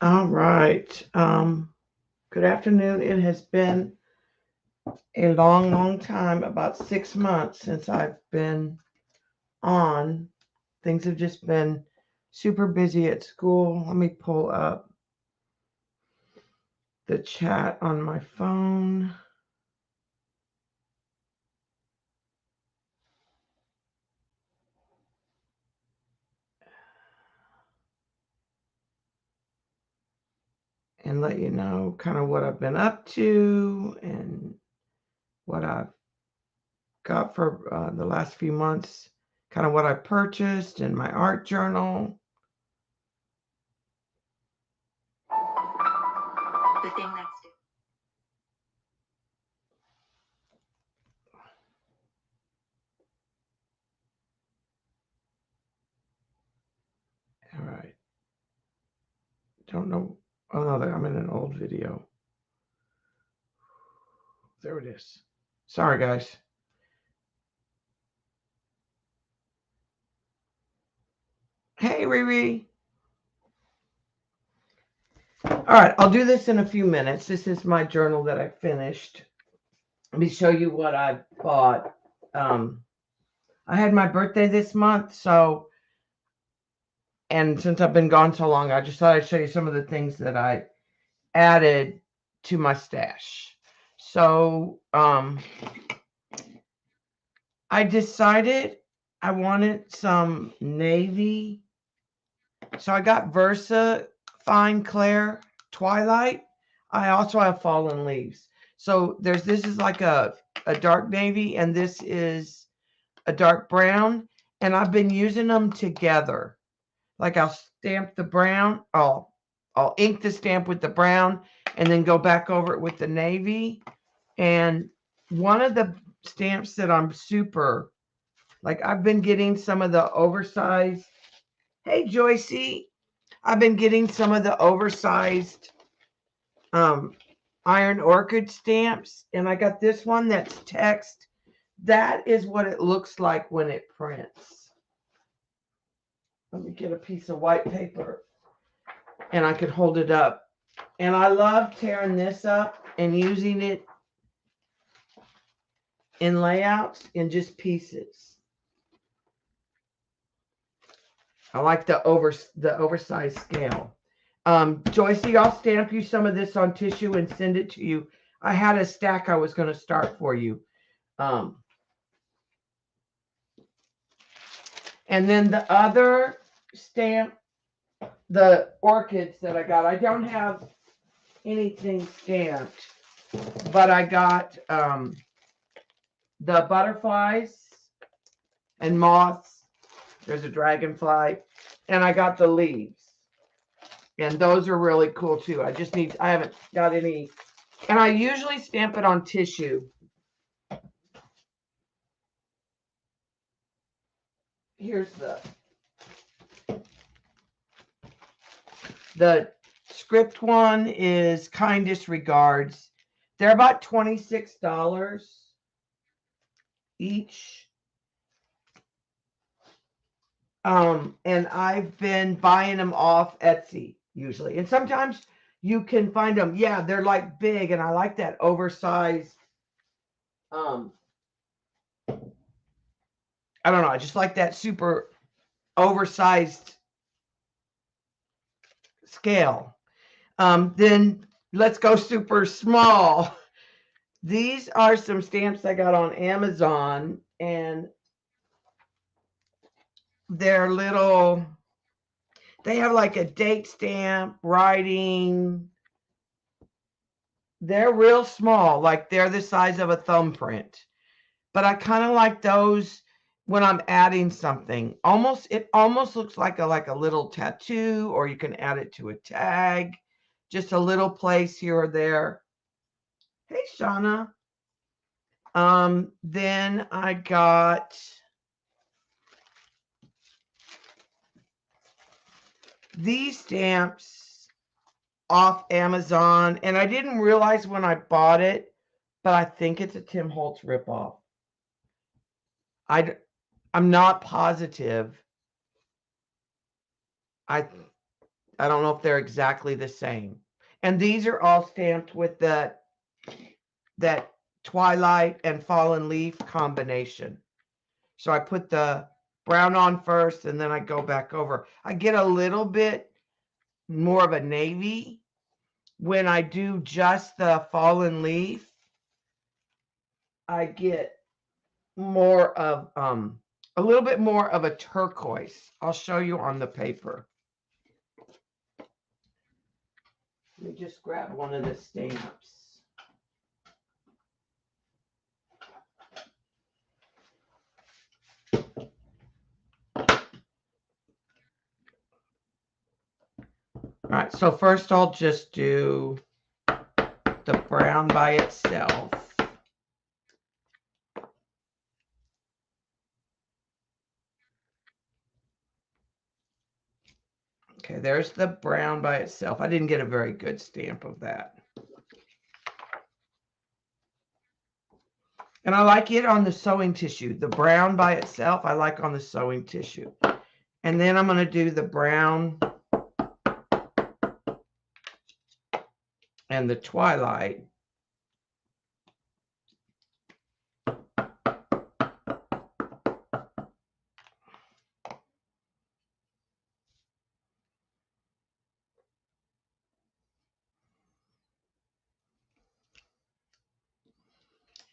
All right. Good afternoon. It has been a long, long time, about 6 months since I've been on. Things have just been super busy at school. Let me pull up the chat on my phone. And let you know kind of what I've been up to and what I've got for the last few months, kind of what I purchased in my art journal. The thing that's All right. Don't know. Oh no, I'm in an old video. There it is. Sorry, guys. Hey, Riri. All right, I'll do this in a few minutes. This is my journal that I finished. Let me show you what I bought. I had my birthday this month, and since I've been gone so long, I just thought I'd show you some of the things that I added to my stash. So, I decided I wanted some navy. So I got Versa Fine Clair Twilight. I also have Fallen Leaves. So this is like a dark navy, and this is a dark brown. And I've been using them together. Like I'll stamp the brown, I'll ink the stamp with the brown and then go back over it with the navy. And one of the stamps that I'm super like, I've been getting some of the oversized. Hey, Joycey. I've been getting some of the oversized um, iron orchid stamps, and I got this one that's text. That is what it looks like when it prints. Let me get a piece of white paper, and I could hold it up. And I love tearing this up and using it in layouts in just pieces. I like the oversized scale. Joycey, I'll stamp you some of this on tissue and send it to you. I had a stack I was going to start for you. Um, and then the other stamp, the orchids that I got, I don't have anything stamped, but I got the butterflies and moths. There's a dragonfly, and I got the leaves. And those are really cool too. I haven't got any, and I usually stamp it on tissue. Here's the script one is Kindest Regards. They're about $26 each. And I've been buying them off Etsy usually. And sometimes you can find them. Yeah, they're like big, and I like that oversized. Um, I don't know. I just like that super oversized scale. Then let's go super small. These are some stamps I got on Amazon, and they're little, they have like a date stamp, writing. They're real small, like they're the size of a thumbprint. But I kind of like those when I'm adding something. It almost looks like a little tattoo, or you can add it to a tag, just a little place here or there. Hey, Shauna. Then I got these stamps off Amazon, and I didn't realize when I bought it, but I think it's a Tim Holtz ripoff. I'm not positive. I I don't know if they're exactly the same. And these are all stamped with that twilight and fallen leaf combination. So I put the brown on first and then I go back over. I get a little bit more of a navy when I do just the fallen leaf. I get more of a little bit more of a turquoise. I'll show you on the paper. Let me just grab one of the stamps. All right, so first I'll just do the brown by itself. Okay, there's the brown by itself. I didn't get a very good stamp of that. And I like it on the sewing tissue. The brown by itself, I like on the sewing tissue. And then I'm going to do the brown and the twilight.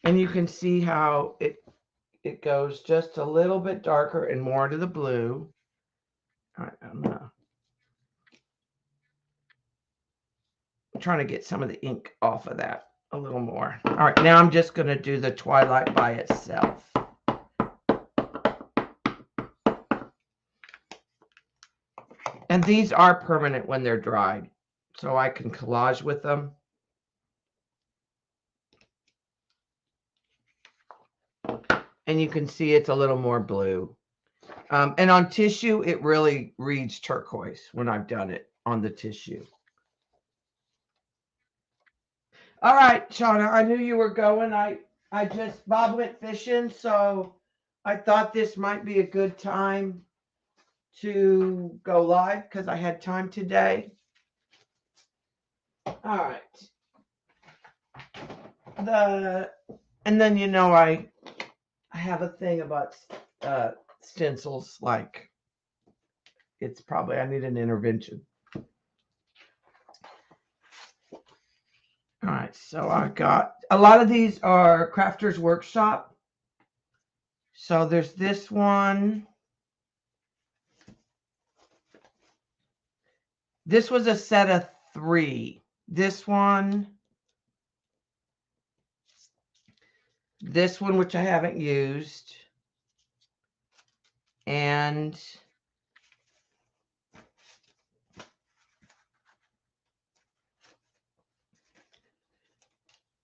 And you can see how it goes just a little bit darker and more to the blue. All right, I'm trying to get some of the ink off of that a little more. All right, now I'm just going to do the twilight by itself. And these are permanent when they're dried, so I can collage with them. And you can see it's a little more blue. And on tissue, it really reads turquoise when I've done it on the tissue. All right, Shauna, I knew you were going. Bob went fishing, so I thought this might be a good time to go live because I had time today. All right. And then, you know, I have a thing about stencils, like it's probably, I need an intervention. All right, so I got, a lot of these are Crafters Workshop. So there's this one. This was a set of 3. This one, which I haven't used, and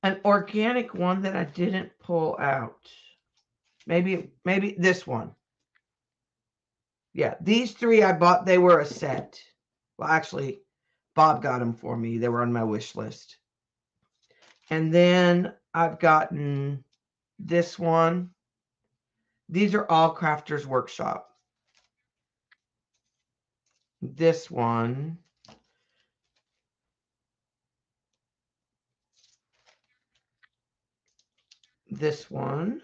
an organic one that I didn't pull out. Maybe this one. Yeah, these 3 I bought, they were a set. Well, actually, Bob got them for me. They were on my wish list. And then I've gotten this one. These are all Crafters Workshop. This one. This one.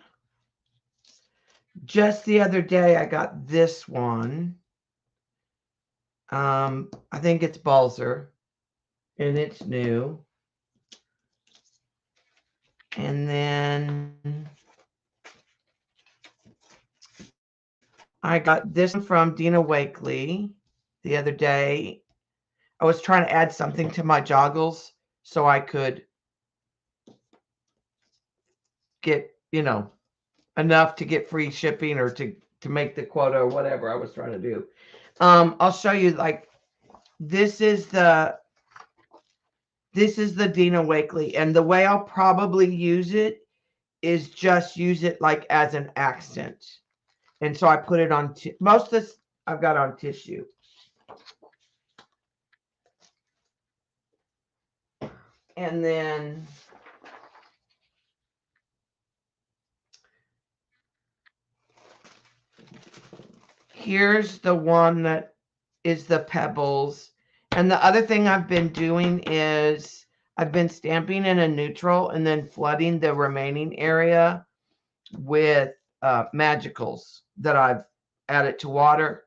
Just the other day, I got this one. I think it's Balzer, and it's new. And then I got this one from Dina Wakely the other day. I was trying to add something to my joggles so I could get, you know, enough to get free shipping or to make the quota or whatever I was trying to do. I'll show you, like, this is the Dina Wakely, and the way I'll probably use it is just use it like as an accent. And so I put it on, most of this I've got on tissue. And then here's the one that is the pebbles. And the other thing I've been doing is I've been stamping in a neutral and then flooding the remaining area with magicals that I've added to water.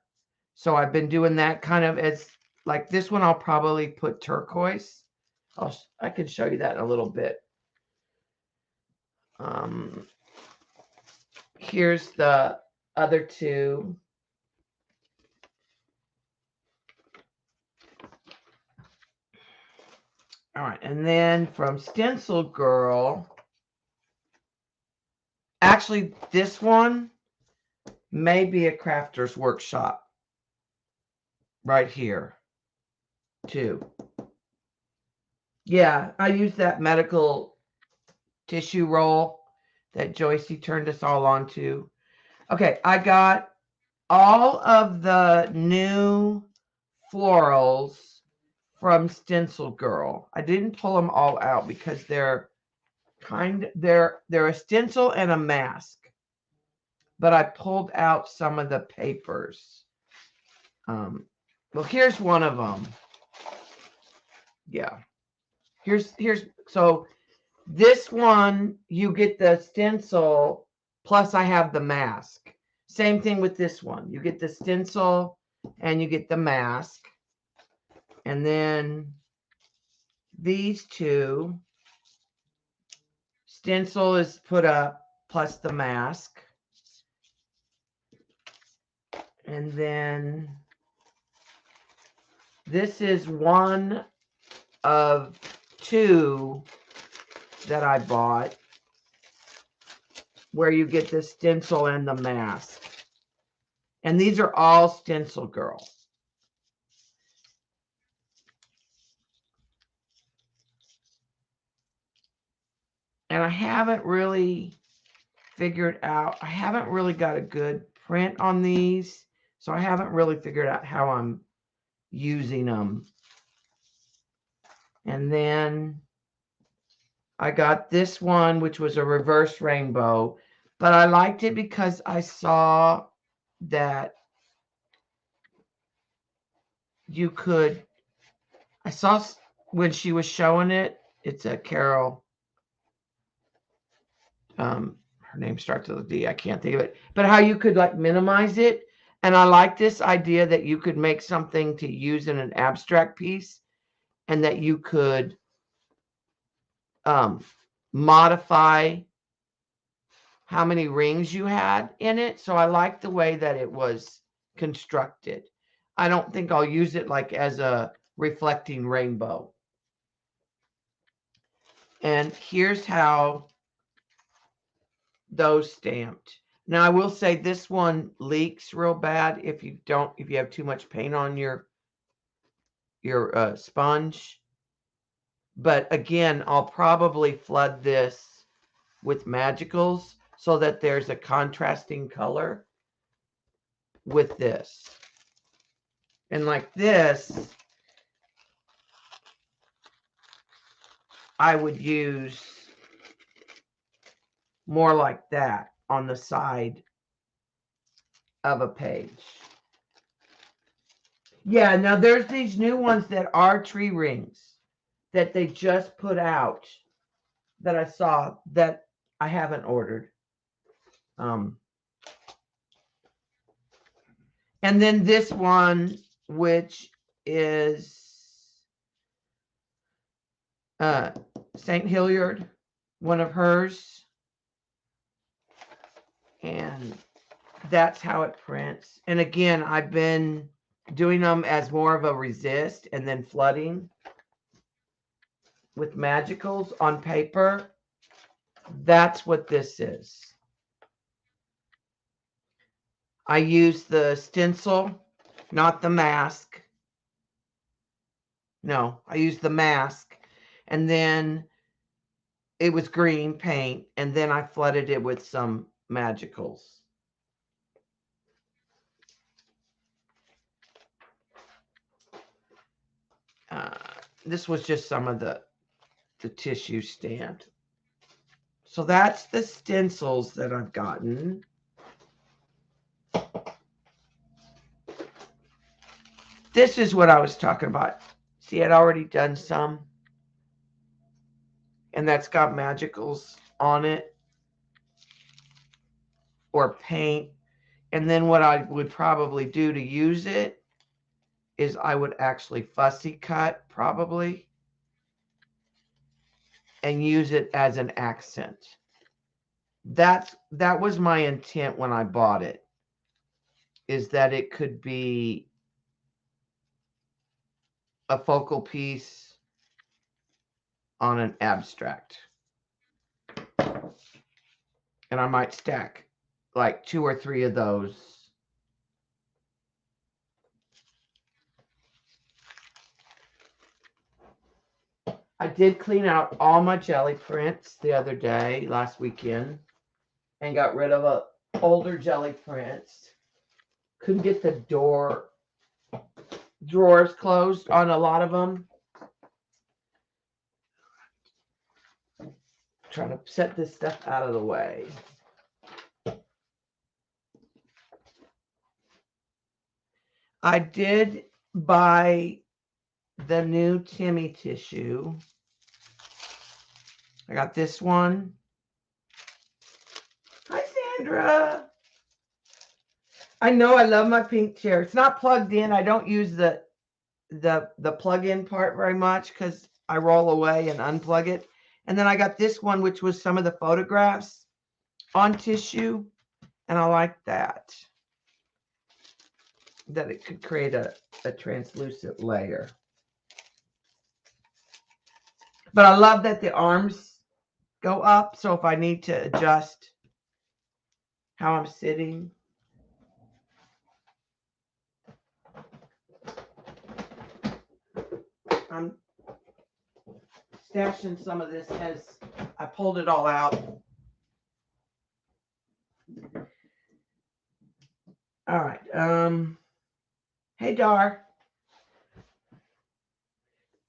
So I've been doing that kind of as like this one. I'll probably put turquoise. I can show you that in a little bit. Here's the other two. All right, and then from Stencil Girl, actually this one may be a crafter's workshop right here too. Yeah, I used that medical tissue roll that Joycey turned us all onto. Okay, I got all of the new florals from Stencil Girl. I didn't pull them all out because they're a stencil and a mask. But I pulled out some of the papers. Well, here's one of them. Yeah. Here's so this one you get the stencil plus I have the mask. Same thing with this one. You get the stencil and you get the mask. And then these two, stencil is put up plus the mask. And then this is one of two that I bought where you get the stencil and the mask. And these are all Stencil Girl. And I haven't really figured out, I haven't really got a good print on these. So I haven't really figured out how I'm using them. And then I got this one, which was a reverse rainbow. But I liked it because I saw that you could, I saw when she was showing it, it's a Carol. Her name starts with a D. I can't think of it. But how you could like minimize it. And I like this idea that you could make something to use in an abstract piece and that you could modify how many rings you had in it. So I like the way that it was constructed. I don't think I'll use it like as a reflecting rainbow. And here's how those stamped. Now I will say this one leaks real bad if you have too much paint on your sponge. But again, I'll probably flood this with magicals so that there's a contrasting color with this. And like this, I would use more like that on the side of a page. Yeah, now there's these new ones that are tree rings that they just put out that I saw that I haven't ordered. And then this one, which is St. Hilliard, one of hers. And that's how it prints. And again, I've been doing them as more of a resist and then flooding with magicals on paper. That's what this is. I use the stencil, not the mask. No, I used the mask. And then it was green paint. And then I flooded it with some magicals. This was just some of the tissue stamped. So that's the stencils that I've gotten. This is what I was talking about. See, I'd already done some. And that's got magicals on it. Or paint. And then what I would probably do to use it is I would actually fussy cut, probably. And use it as an accent. That was my intent when I bought it. Is that it could be a focal piece on an abstract. And I might stack like 2 or 3 of those. I did clean out all my jelly prints the other day, last weekend, and got rid of older jelly prints. Couldn't get the drawers closed on a lot of them. Trying to set this stuff out of the way. I did buy the new Timmy tissue. I got this one. Hi, Sandra. I know I love my pink chair. It's not plugged in. I don't use the plug-in part very much because I roll away and unplug it. And then I got this one, which was some of the photographs on tissue. And I like that it could create a translucent layer. But I love that the arms go up. So if I need to adjust how I'm sitting. I'm stashing some of this as I pulled it all out. All right. Hey, Dar.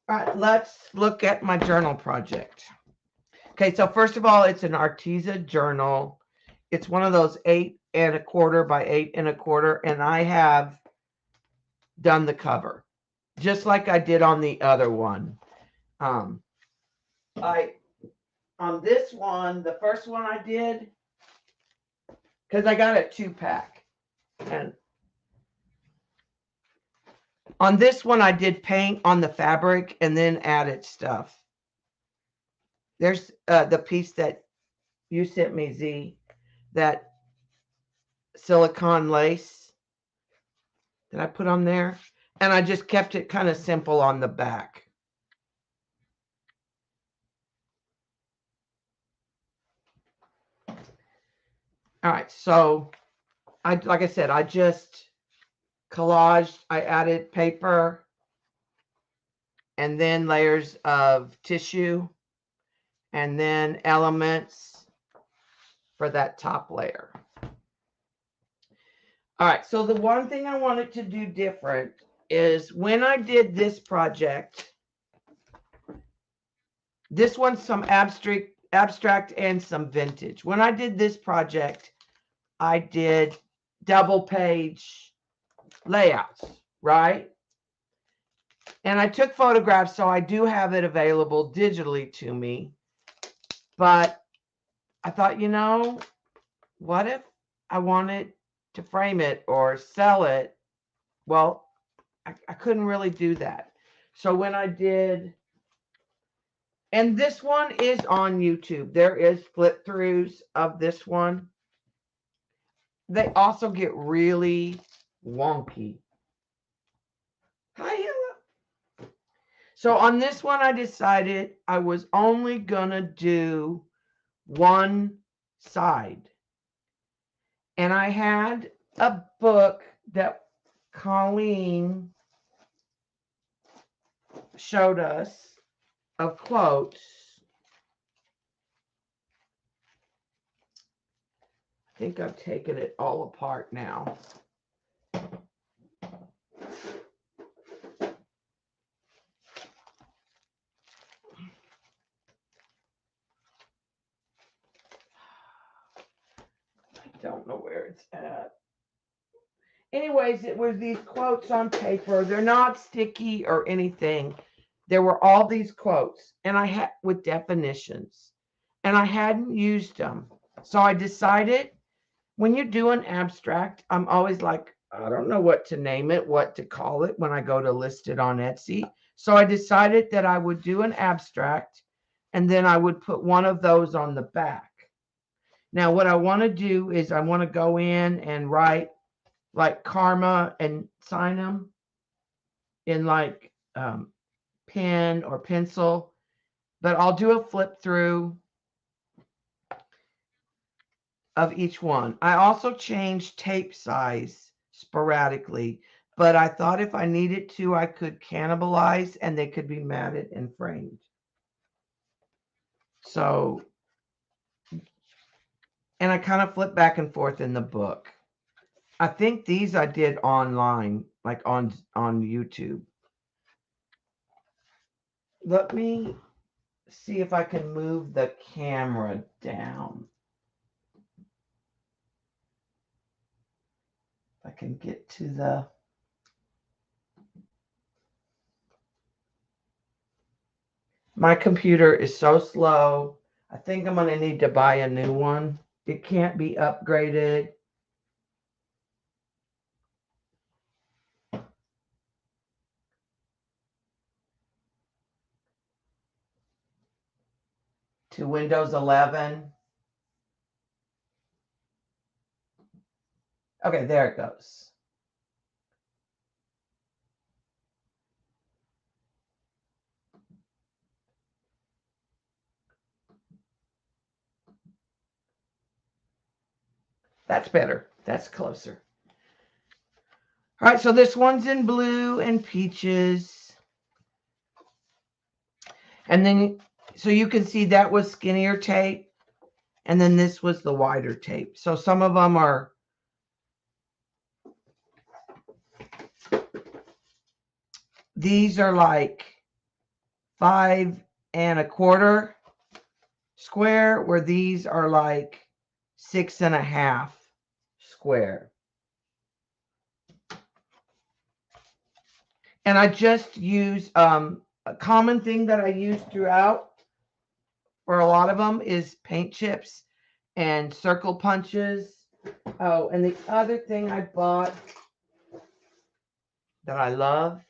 All right, let's look at my journal project. Okay, so first of all, it's an Arteza journal. It's one of those 8 1/4 by 8 1/4, and I have done the cover, just like I did on the other one. On this one, the first one I did, because I got a 2-pack, and on this one I did paint on the fabric and then added stuff. There's the piece that you sent me, Z, that silicone lace that I put on there, and I just kept it kind of simple on the back. All right, so like I said, I just collaged. I added paper and then layers of tissue and then elements for that top layer. All right, so the one thing I wanted to do different is when I did this project, this one's some abstract and some vintage. When I did this project, I did double page layouts, right? And I took photographs, so I do have it available digitally to me. But I thought, you know, what if I wanted to frame it or sell it? Well, I couldn't really do that. So when I did, and this one is on YouTube. There is flip-throughs of this one. They also get really wonky. Hi, Hilla. So on this one, I decided I was only going to do one side. And I had a book that Colleen showed us of quotes. I think I've taken it all apart now. I don't know where it's at. Anyways, it was these quotes on paper. They're not sticky or anything. there were all these quotes and I had with definitions and I hadn't used them. So I decided when you do an abstract, I'm always like, I don't know what to name it, what to call it when I go to list it on Etsy. So I decided that I would do an abstract and then I would put one of those on the back. Now, what I want to do is I want to go in and write like karma and sign them in like pen or pencil, but I'll do a flip through of each one. I also changed tape size sporadically, but I thought if I needed to, I could cannibalize and they could be matted and framed. So, and I kind of flip back and forth in the book. I think these I did online, like on YouTube. Let me see if I can move the camera down. If I can get to the... My computer is so slow. I think I'm going to need to buy a new one. It can't be upgraded. To Windows 11. Okay, there it goes. That's better. That's closer. All right, so this one's in blue and peaches. And then, so you can see that was skinnier tape. And then this was the wider tape. So some of them are... These are like 5 1/4 square, where these are like 6 1/2 square. And I just use a common thing that I use throughout for a lot of them is paint chips and circle punches. Oh, and the other thing I bought that I love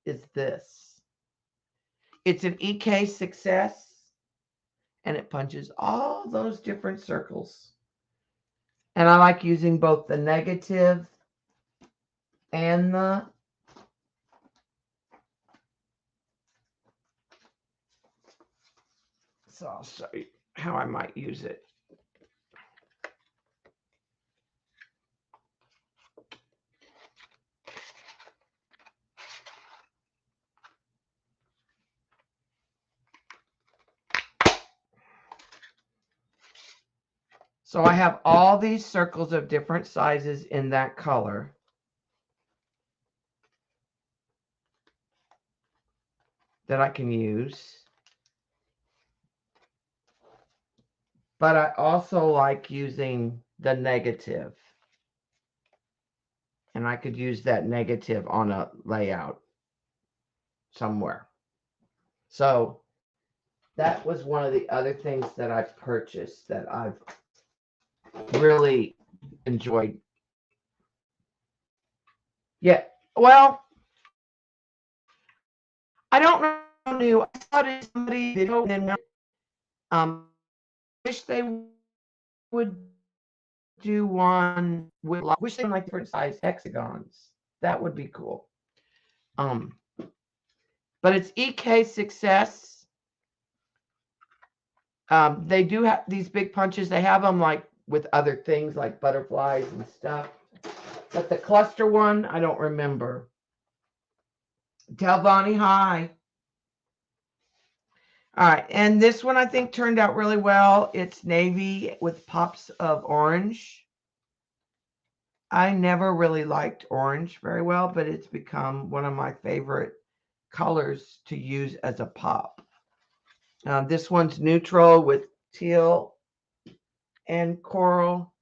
is this. It's an EK Success, and it punches all those different circles. And I like using both the negative and the... So I'll show you how I might use it. So I have all these circles of different sizes in that color. That I can use. But I also like using the negative. And I could use that negative on a layout somewhere. So that was one of the other things that I purchased that I've really enjoyed. Yeah, well, I don't know. I saw it in somebody's video and then wish they would do one with, wish they like different size hexagons. That would be cool. But it's EK Success. They do have these big punches. They have them like with other things like butterflies and stuff. But the cluster one, I don't remember. Tell Bonnie hi. All right, and this one I think turned out really well. It's navy with pops of orange. I never really liked orange very well, but it's become one of my favorite colors to use as a pop. This one's neutral with teal and coral.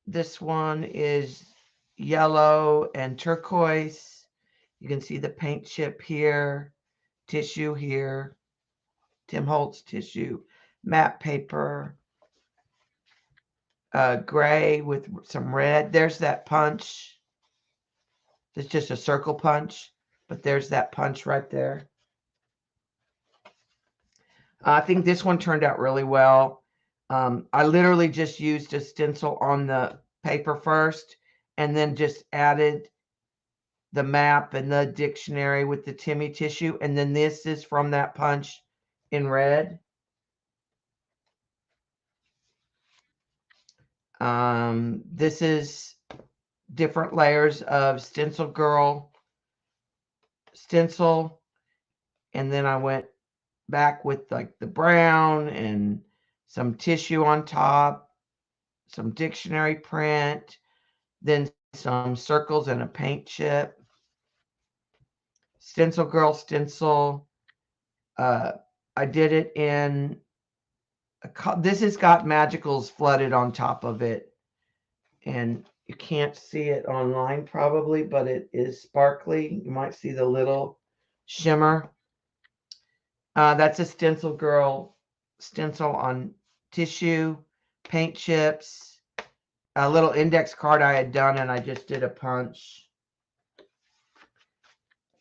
This one is yellow and turquoise. You can see the paint chip here, tissue here, Tim Holtz tissue, matte paper, gray with some red. There's that punch. It's just a circle punch, but there's that punch right there. I think this one turned out really well. I literally just used a stencil on the paper first and then just added the map and the dictionary with the Timmy tissue. And then this is from that punch in red. This is different layers of Stencil Girl stencil. And then I went back with like the brown and some tissue on top, some dictionary print, then some circles and a paint chip. Stencil Girl stencil. I did it in this has got magicals flooded on top of it, and you can't see it online probably, but it is sparkly. You might see the little shimmer. That's a Stencil Girl stencil on tissue, paint chips, a little index card I had done, and I just did a punch.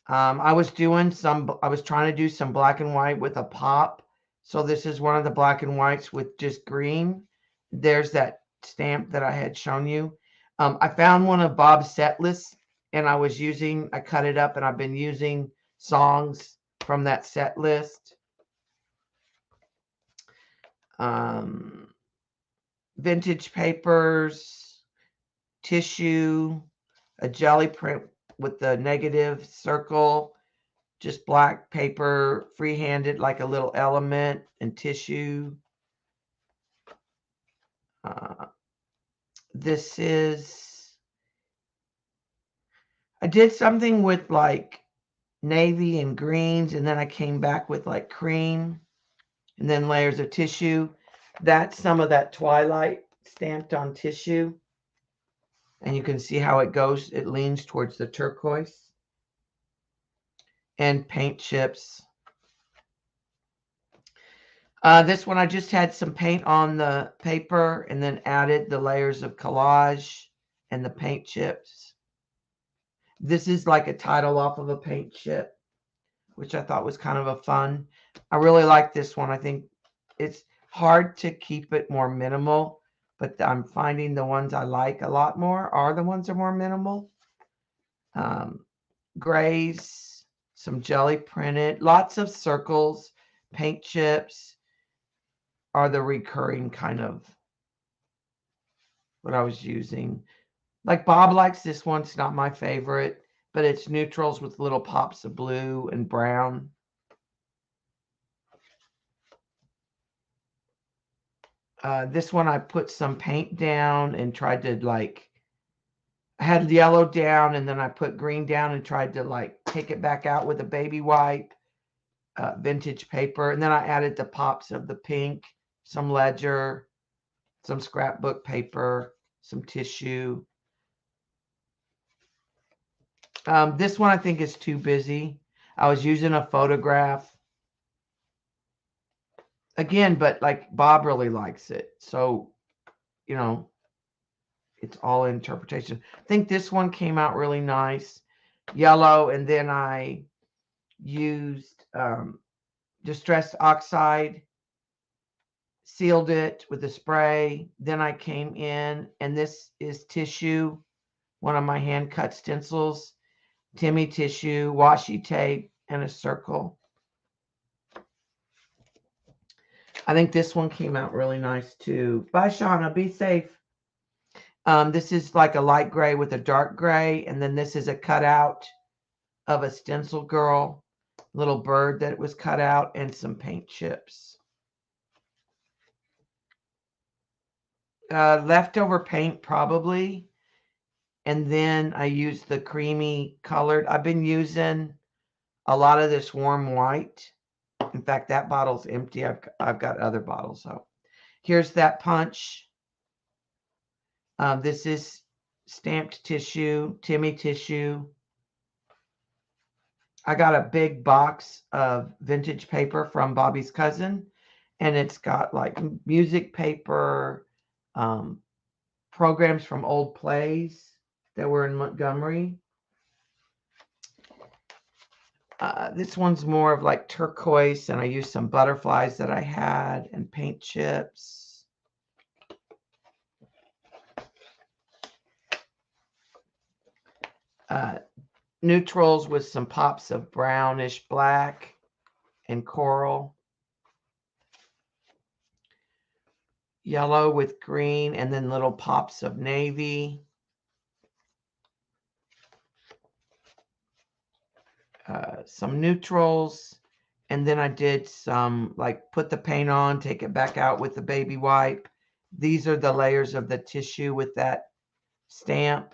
I was trying to do some black and white with a pop. So this is one of the black and whites with just green. There's that stamp that I had shown you. I found one of Bob's set lists, and I cut it up, and I've been using songs from that set list. Vintage papers, tissue, a jelly print with the negative circle, just black paper, free-handed like a little element, and tissue. This is, I did something with like navy and greens, and then I came back with like cream, and then layers of tissue. That's some of that Twilight stamped on tissue. And you can see how it goes. It leans towards the turquoise. And paint chips. This one I just had some paint on the paper and then added the layers of collage and the paint chips. This is like a title off of a paint chip, which I thought was kind of a fun. I really like this one. I think it's hard to keep it more minimal, but I'm finding the ones I like a lot more are the ones that are more minimal. Grays, some jelly printed, lots of circles, paint chips are the recurring kind of what I was using. Like Bob likes this one. It's not my favorite, but it's neutrals with little pops of blue and brown. This one I put some paint down and tried to like, I had yellow down and then I put green down and tried to like take it back out with a baby wipe, vintage paper. And then I added the pops of the pink, some ledger, some scrapbook paper, some tissue. This one I think is too busy. I was using a photograph. Again, but like Bob really likes it. So, you know, it's all interpretation. I think this one came out really nice. Yellow, and then I used Distressed Oxide, sealed it with a spray. Then I came in, and this is tissue, one of my hand cut stencils, Timmy tissue, washi tape, and a circle. I think this one came out really nice too. Bye, Shauna. Be safe. This is like a light gray with a dark gray, and then this is a cutout of a Stencil Girl, little bird that was cut out, and some paint chips. Leftover paint probably, and then I used the creamy colored. I've been using a lot of this warm white. In fact, that bottle's empty. I've got other bottles. So here's that punch. This is stamped tissue, Timmy tissue. I got a big box of vintage paper from Bobby's cousin, and it's got like music paper, programs from old plays that were in Montgomery. This one's more of like turquoise, and I used some butterflies that I had and paint chips. Neutrals with some pops of brownish black and coral. Yellow with green, and then little pops of navy. Some neutrals, and then I did some, like, put the paint on, take it back out with the baby wipe. These are the layers of the tissue with that stamp.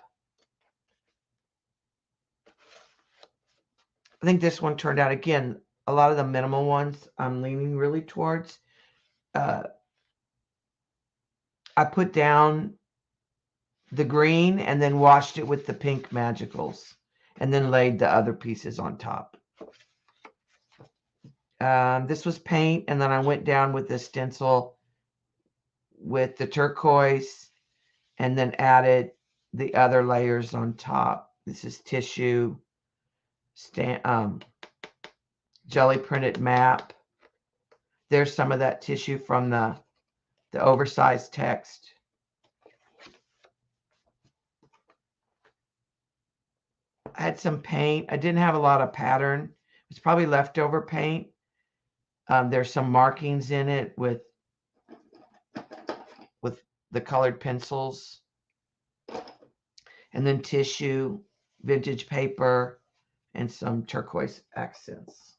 I think this one turned out, again, a lot of the minimal ones I'm leaning really towards. I put down the green and then washed it with the pink magicals, and then laid the other pieces on top. This was paint, and then I went down with the stencil with the turquoise, and then added the other layers on top. This is tissue, jelly printed map. There's some of that tissue from the oversized text. I had some paint. I didn't have a lot of pattern. It's probably leftover paint. There's some markings in it with the colored pencils. And then tissue, vintage paper, and some turquoise accents.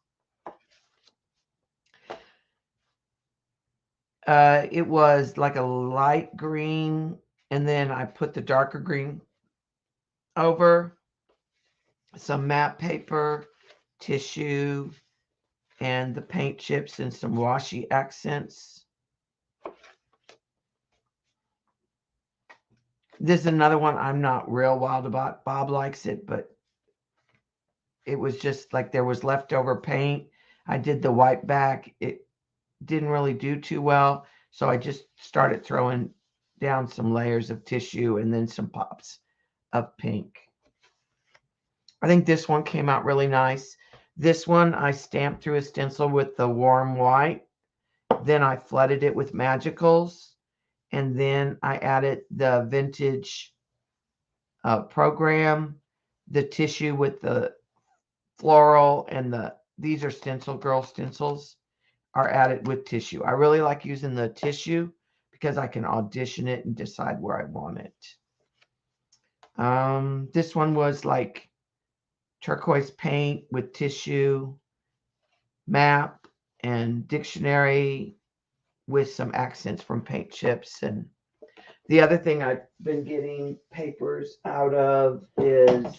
It was like a light green, and then I put the darker green over, some matte paper, tissue, and the paint chips and some washi accents. This is another one I'm not real wild about. Bob likes it, but it was just like there was leftover paint. I did the white back. It didn't really do too well, so I just started throwing down some layers of tissue and then some pops of pink. I think this one came out really nice. This one I stamped through a stencil with the warm white. Then I flooded it with magicals. And then I added the vintage program, the tissue with the floral, and these are Stencil Girl stencils are added with tissue. I really like using the tissue because I can audition it and decide where I want it. This one was like turquoise paint with tissue, map, and dictionary with some accents from paint chips. And the other thing I've been getting papers out of is,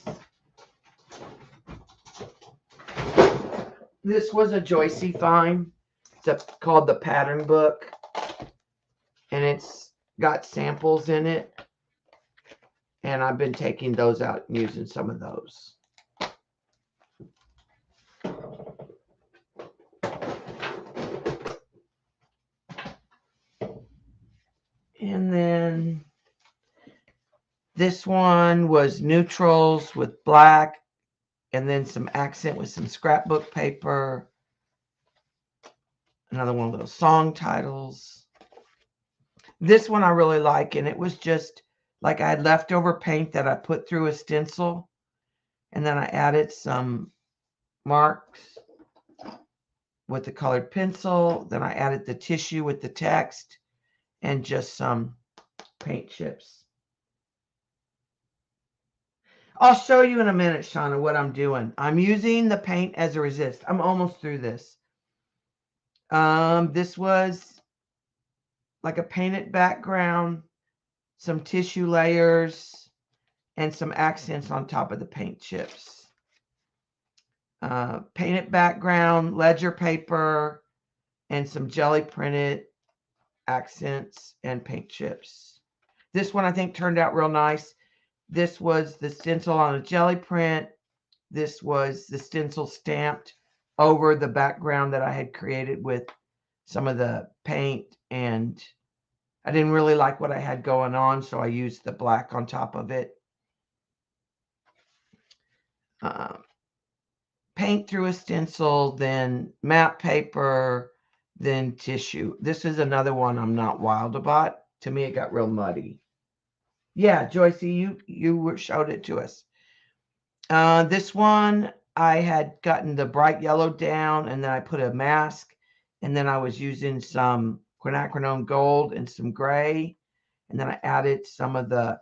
this was a Joycey find. It's called the Pattern Book, and it's got samples in it. And I've been taking those out and using some of those. And then this one was neutrals with black, and then some accent with some scrapbook paper. Another one of those song titles. This one I really like, and it was just like I had leftover paint that I put through a stencil, and then I added some marks with the colored pencil. Then I added the tissue with the text and just some paint chips. I'll show you in a minute, Shauna, what I'm doing. I'm using the paint as a resist. I'm almost through this. This was like a painted background, some tissue layers, and some accents on top of the paint chips. Painted background, ledger paper, and some jelly printed accents and paint chips. This one I think turned out real nice. This was the stencil on a jelly print. This was the stencil stamped over the background that I had created with some of the paint, and I didn't really like what I had going on, so I used the black on top of it. Paint through a stencil, then matte paper, then tissue. This is another one I'm not wild about. To me, it got real muddy. Yeah, Joycey, you showed it to us. This one, I had gotten the bright yellow down, and then I put a mask, and then I was using some quinacridone gold and some gray, and then I added some of the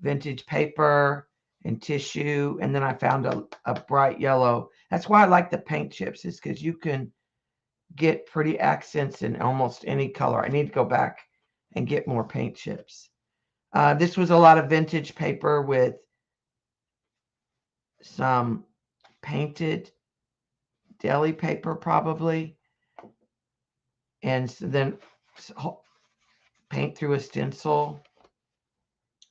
vintage paper and tissue, and then I found a bright yellow. That's why I like the paint chips, is because you can get pretty accents in almost any color. I need to go back and get more paint chips. This was a lot of vintage paper with some painted deli paper probably, and so then paint through a stencil.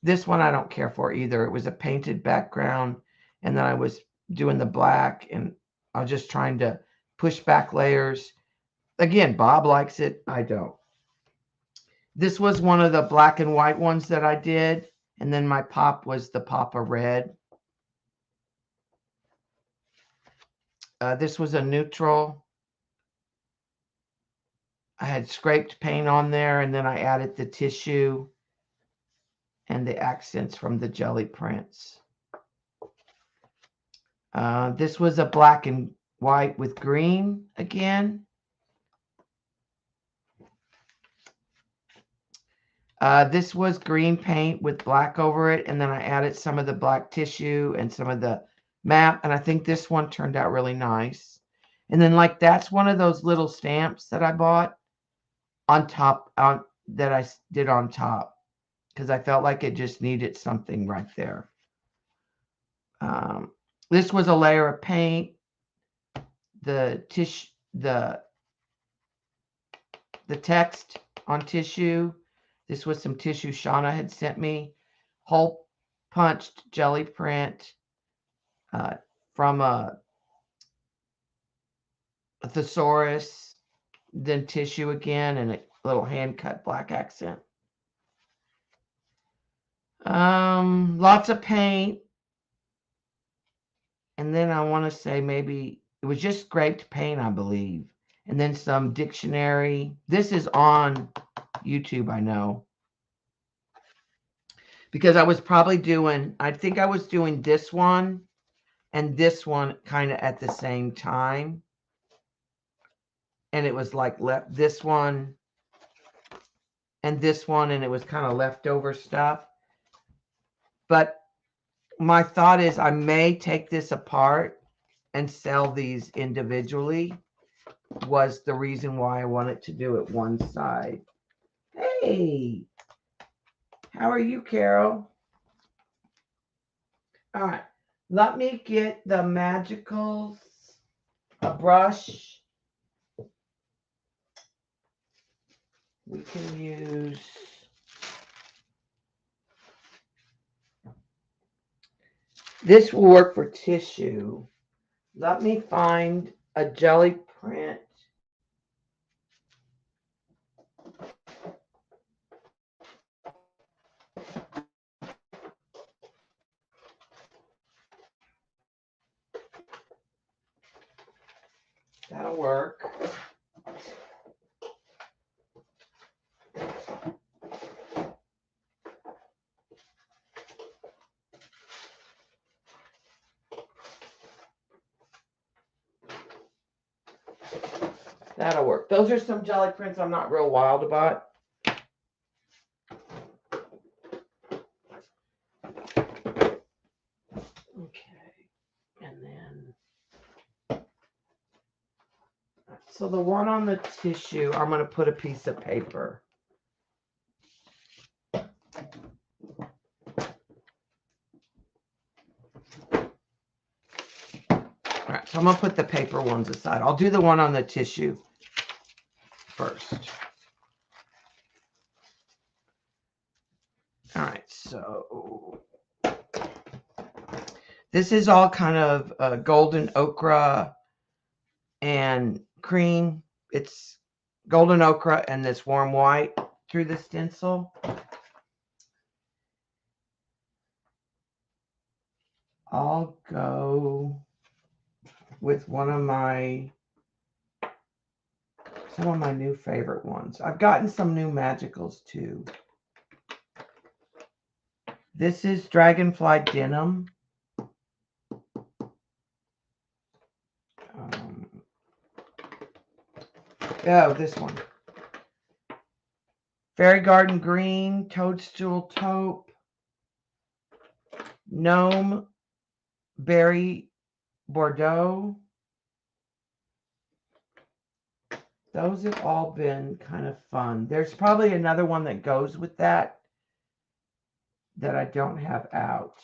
This one I don't care for either. It was a painted background, and then I was doing the black, and I was just trying to push back layers. Again, Bob likes it. I don't. This was one of the black and white ones that I did, and then my pop was the Papa Red. This was a neutral. I had scraped paint on there, and then I added the tissue and the accents from the jelly prints. This was a black and white with green again. This was green paint with black over it, and then I added some of the black tissue and some of the matte, and I think this one turned out really nice. And then, like, that's one of those little stamps that I bought on top, that I did on top, because I felt like it just needed something right there. This was a layer of paint, the tissue, the text on tissue. This was some tissue Shauna had sent me. Hole punched jelly print from a thesaurus, then tissue again, and a little hand cut black accent. Lots of paint. And then I want to say maybe it was just scraped paint, I believe. And then some dictionary. This is on YouTube, I know. Because I was probably doing, I think I was doing this one and this one kind of at the same time. And it was like this one and this one, and it was kind of leftover stuff. But my thought is I may take this apart and sell these individually, was the reason why I wanted to do it one side. Hey, how are you, Carol? All right, let me get the Magicals, a brush. We can use this, will work for tissue. Let me find a jelly print. That'll work. That'll work. Those are some jelly prints I'm not real wild about. Okay. And then, so the one on the tissue, I'm going to put a piece of paper. All right, so I'm going to put the paper ones aside. I'll do the one on the tissue first. All right, so this is all kind of golden ochre and cream. It's golden ochre and this warm white through the stencil. I'll go with some of my new favorite ones. I've gotten some new magicals too. This is Dragonfly Denim. Oh, this one. Fairy Garden Green, Toadstool Taupe, Gnome Berry Bordeaux. Those have all been kind of fun. There's probably another one that goes with that I don't have out.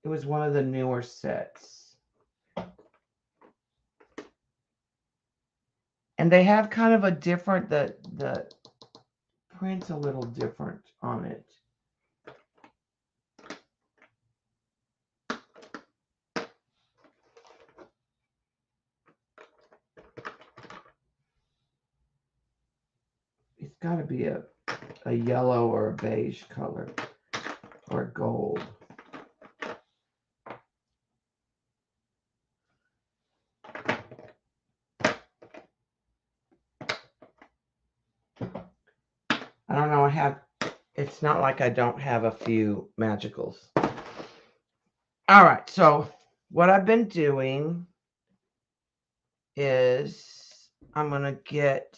It was one of the newer sets. And they have kind of a different, the print's a little different on it. It's got to be a yellow or a beige color or gold. I don't know, it's not like I don't have a few magicals. All right, so what I've been doing is I'm going to get,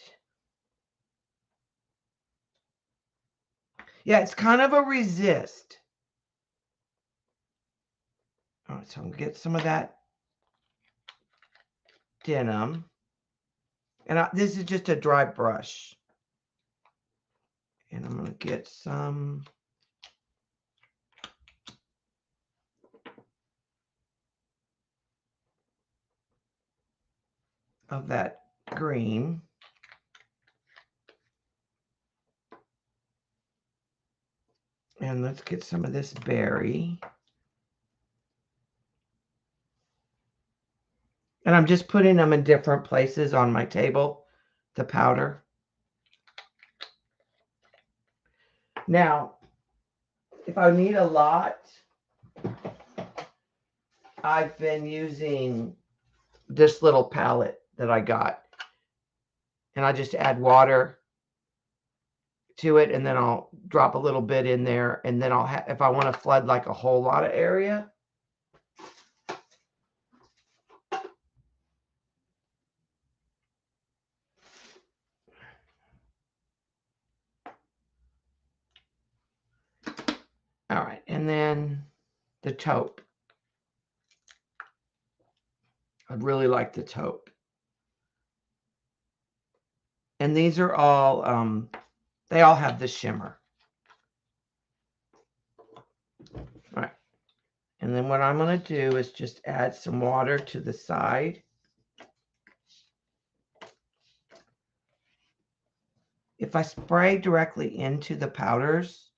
yeah, it's kind of a resist. All right, so I'm going to get some of that denim. And this is just a dry brush. And I'm going to get some of that green. And let's get some of this berry. And I'm just putting them in different places on my table, the powder. Now, if I need a lot, I've been using this little palette that I got. And I just add water to it, and then I'll drop a little bit in there, and then I'll have, if I want to flood like a whole lot of area, all right. And then the taupe, I really like the taupe, and these are all they all have the shimmer. All right. And then what I'm going to do is just add some water to the side. If I spray directly into the powders,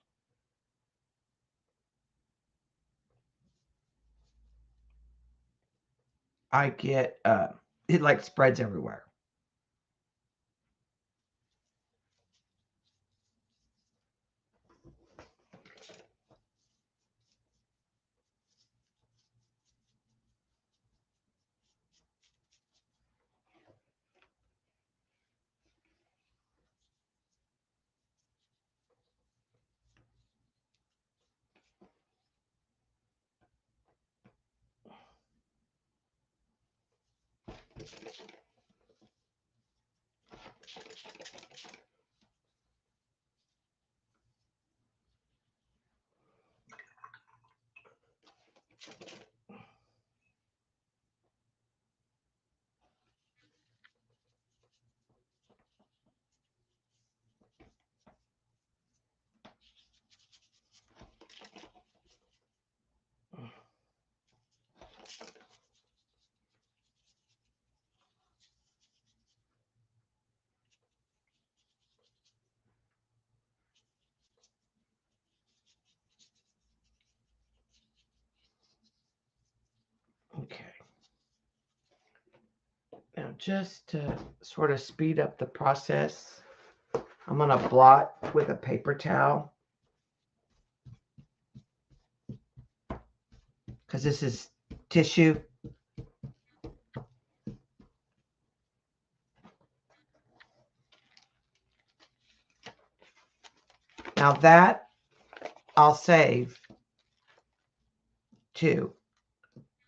I get, it like spreads everywhere. Now, just to sort of speed up the process, I'm going to blot with a paper towel because this is tissue. Now that I'll save too,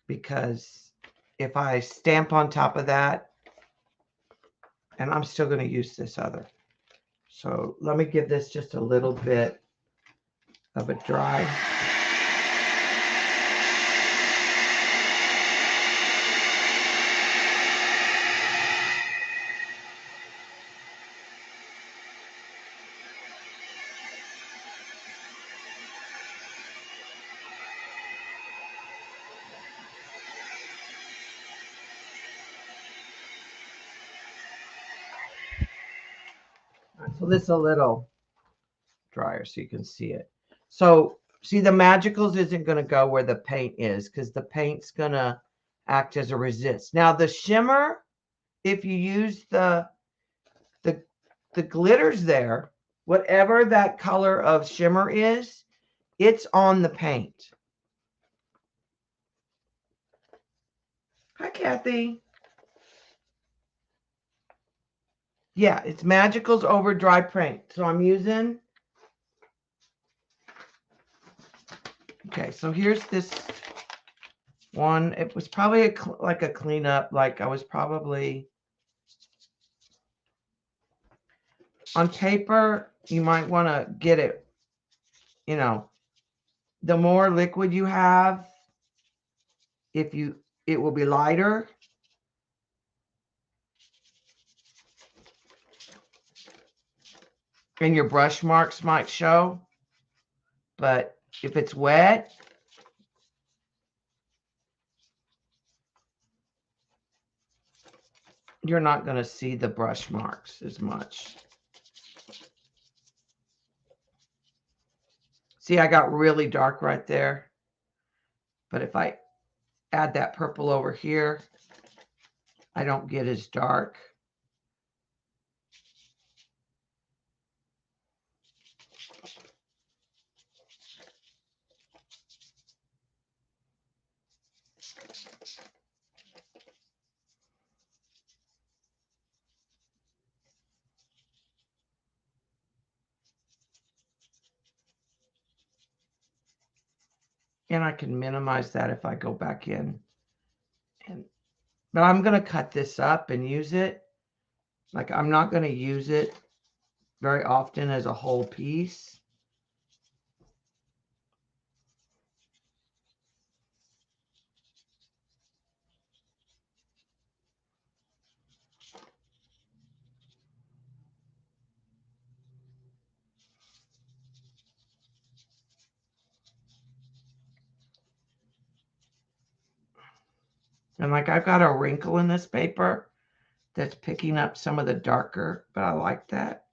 because if I stamp on top of that, and I'm still going to use this other. So let me give this just a little bit of a dry. So this is a little drier so you can see it. So see, the Magicals isn't going to go where the paint is because the paint's going to act as a resist. Now the shimmer, if you use the glitters there, whatever that color of shimmer is, it's on the paint. Hi, Kathy. Yeah, it's Magicals over dry paint. So I'm using. Okay, so here's this one. It was probably like a cleanup. Like I was probably on paper. You might want to get it. You know, the more liquid you have, it will be lighter. And your brush marks might show. But if it's wet, you're not going to see the brush marks as much. See, I got really dark right there. But if I add that purple over here, I don't get as dark. And I can minimize that if I go back in. But I'm going to cut this up and use it. Like I'm not going to use it very often as a whole piece. And like I've got a wrinkle in this paper that's picking up some of the darker, but I like that.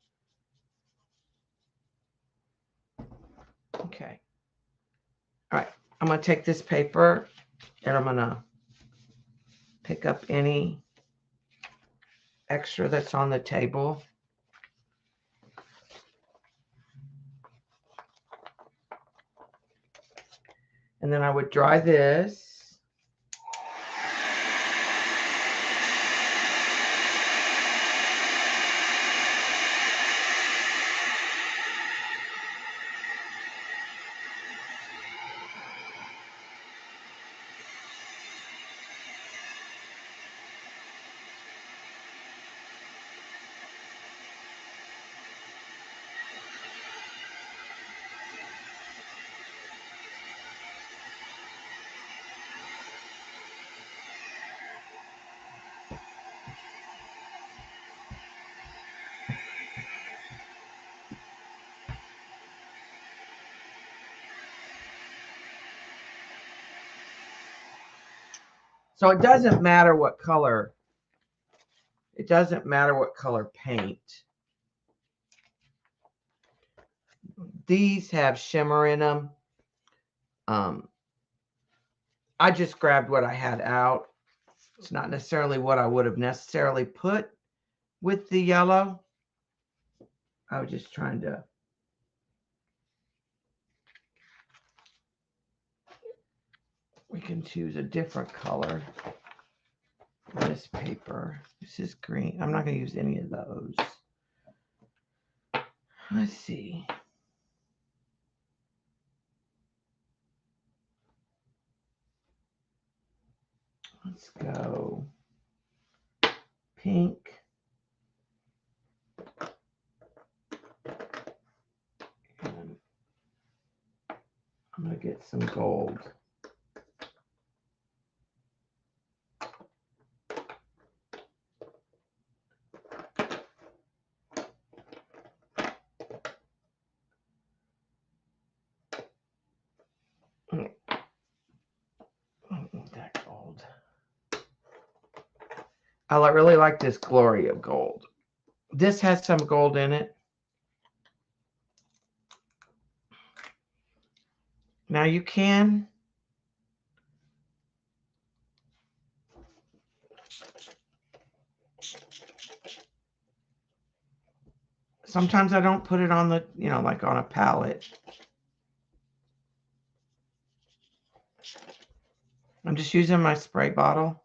Okay. All right. I'm going to take this paper and I'm going to pick up any extra that's on the table. And then I would dry this. So it doesn't matter what color. It doesn't matter what color paint. These have shimmer in them. I just grabbed what I had out. It's not necessarily what I would have necessarily put with the yellow. I was just trying to we can choose a different color. This paper. This is green. I'm not going to use any of those. Let's see. Let's go pink. And I'm going to get some gold. That gold. I really like this Glory of Gold. This has some gold in it. Now you can sometimes I don't put it on the, like on a palette. I'm just using my spray bottle.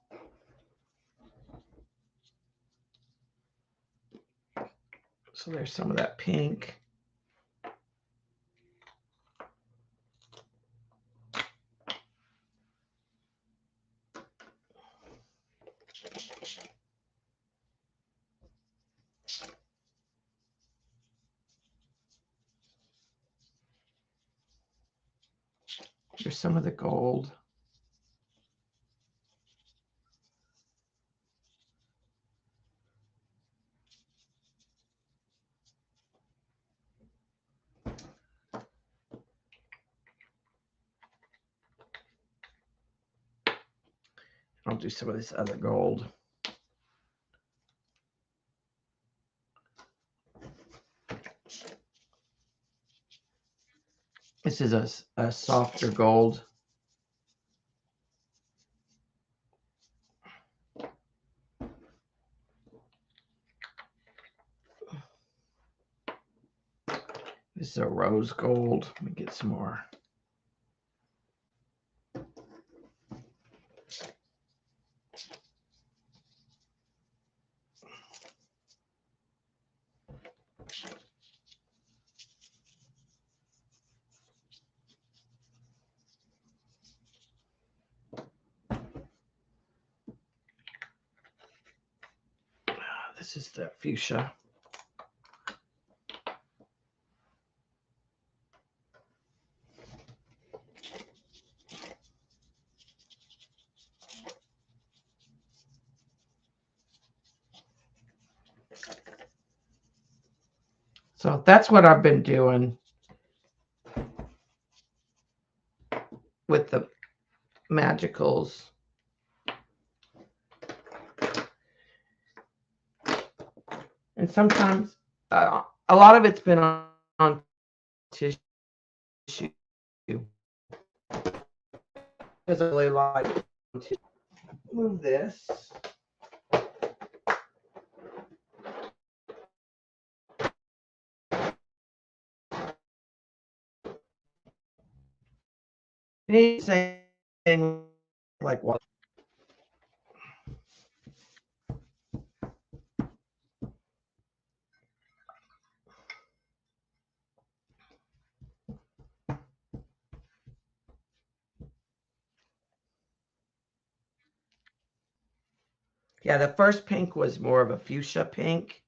So there's some of that pink. There's some of the gold. I'll do some of this other gold. This is a softer gold. This is a rose gold. Let me get some more. This is the fuchsia. So that's what I've been doing with the magicals. And sometimes a lot of it's been on tissue. Because I really like to move this. Anything like what? Yeah, the first pink was more of a fuchsia pink.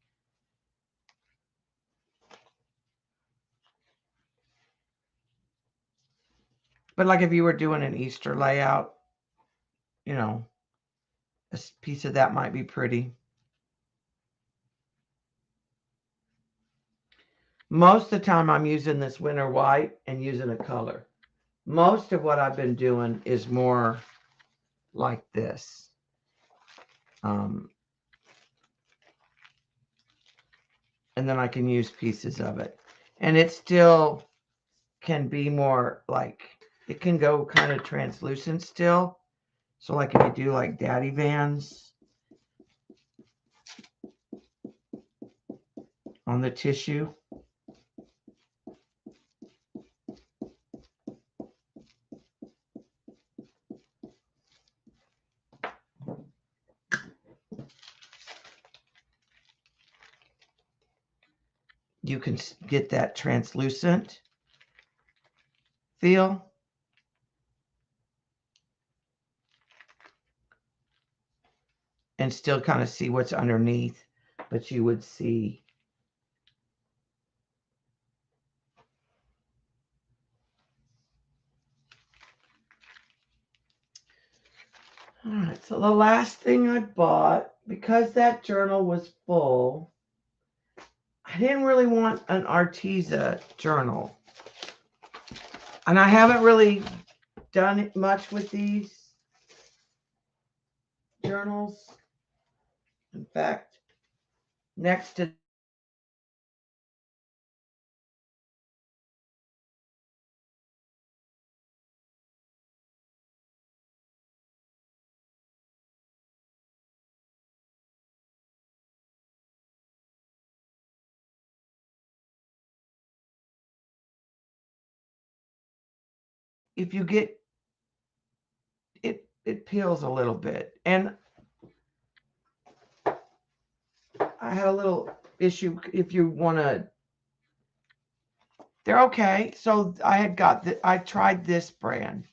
But like if you were doing an Easter layout, a piece of that might be pretty. Most of the time I'm using this winter white and using a color. Most of what I've been doing is more like this. And then I can use pieces of it. And it still can be more like, it can go kind of translucent still. So like if you do like daddy vans on the tissue. You can get that translucent feel. And still kind of see what's underneath, but you would see. All right, so the last thing I bought, because that journal was full, I didn't really want an Arteza journal. And I haven't really done much with these journals. In fact, next to if you get it peels a little bit. And I had a little issue if you want to. They're okay. So I had got I tried this brand.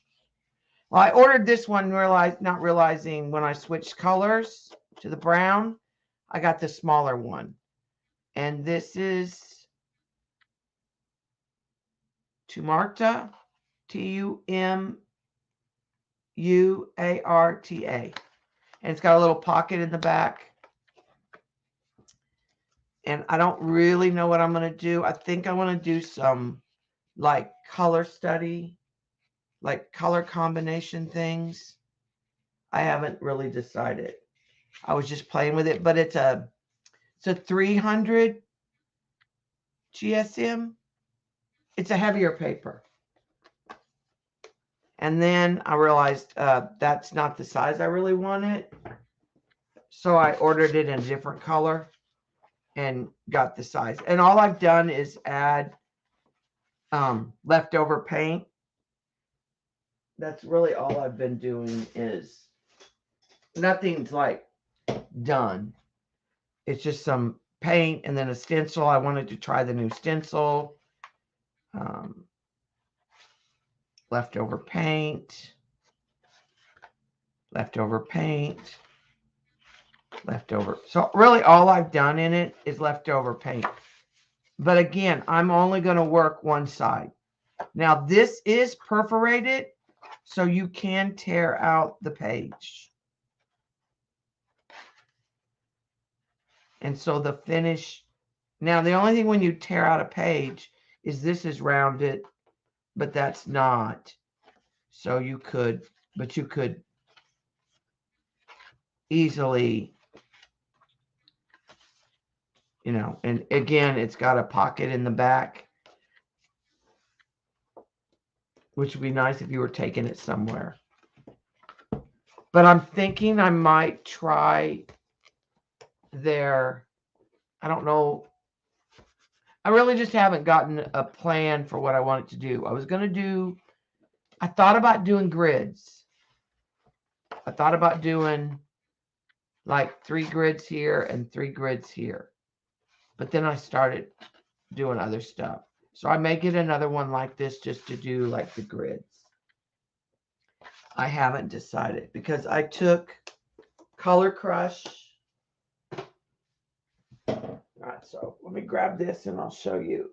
Well, I ordered this one, not realizing when I switched colors to the brown, I got the smaller one. And this is Tumarta, Tumuarta. And it's got a little pocket in the back. And I don't really know what I'm going to do. I think I want to do some like color study, like color combination things. I haven't really decided. I was just playing with it, but it's a 300 GSM. It's a heavier paper. And then I realized that's not the size I really wanted. So I ordered it in a different color and got the size. And all I've done is add leftover paint. That's really all I've been doing. Is nothing's like done. It's just some paint and then a stencil. I wanted to try the new stencil. Leftover paint, leftover paint, leftover. So really all I've done in it is leftover paint. But again, I'm only going to work one side. Now this is perforated, so you can tear out the page. And so the finish, now the only thing when you tear out a page is this is rounded, but that's not. So you could, but you could easily, you know, and again, it's got a pocket in the back, which would be nice if you were taking it somewhere. But I'm thinking I might try their, I don't know. I really just haven't gotten a plan for what I wanted to do. I thought about doing grids. I thought about doing like 3 grids here and 3 grids here. But then I started doing other stuff. So I may get another one like this just to do like the grids. I haven't decided because I took Color Crush. All right, so let me grab this and I'll show you.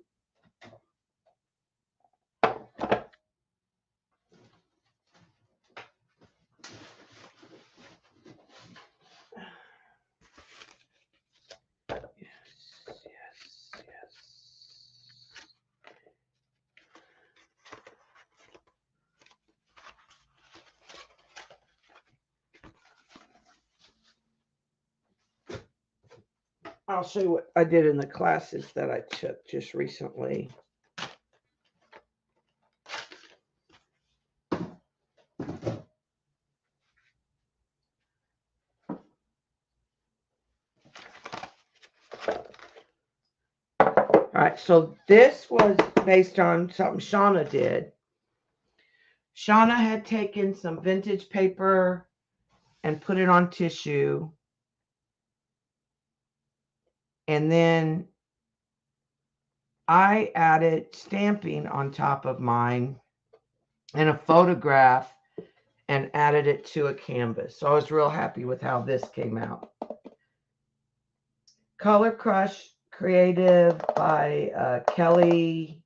I'll show you what I did in the classes that I took just recently. All right, so this was based on something Shauna did. Shauna had taken some vintage paper and put it on tissue. And then I added stamping on top of mine and a photograph and added it to a canvas. So I was real happy with how this came out. Color Crush Creative by Kelly.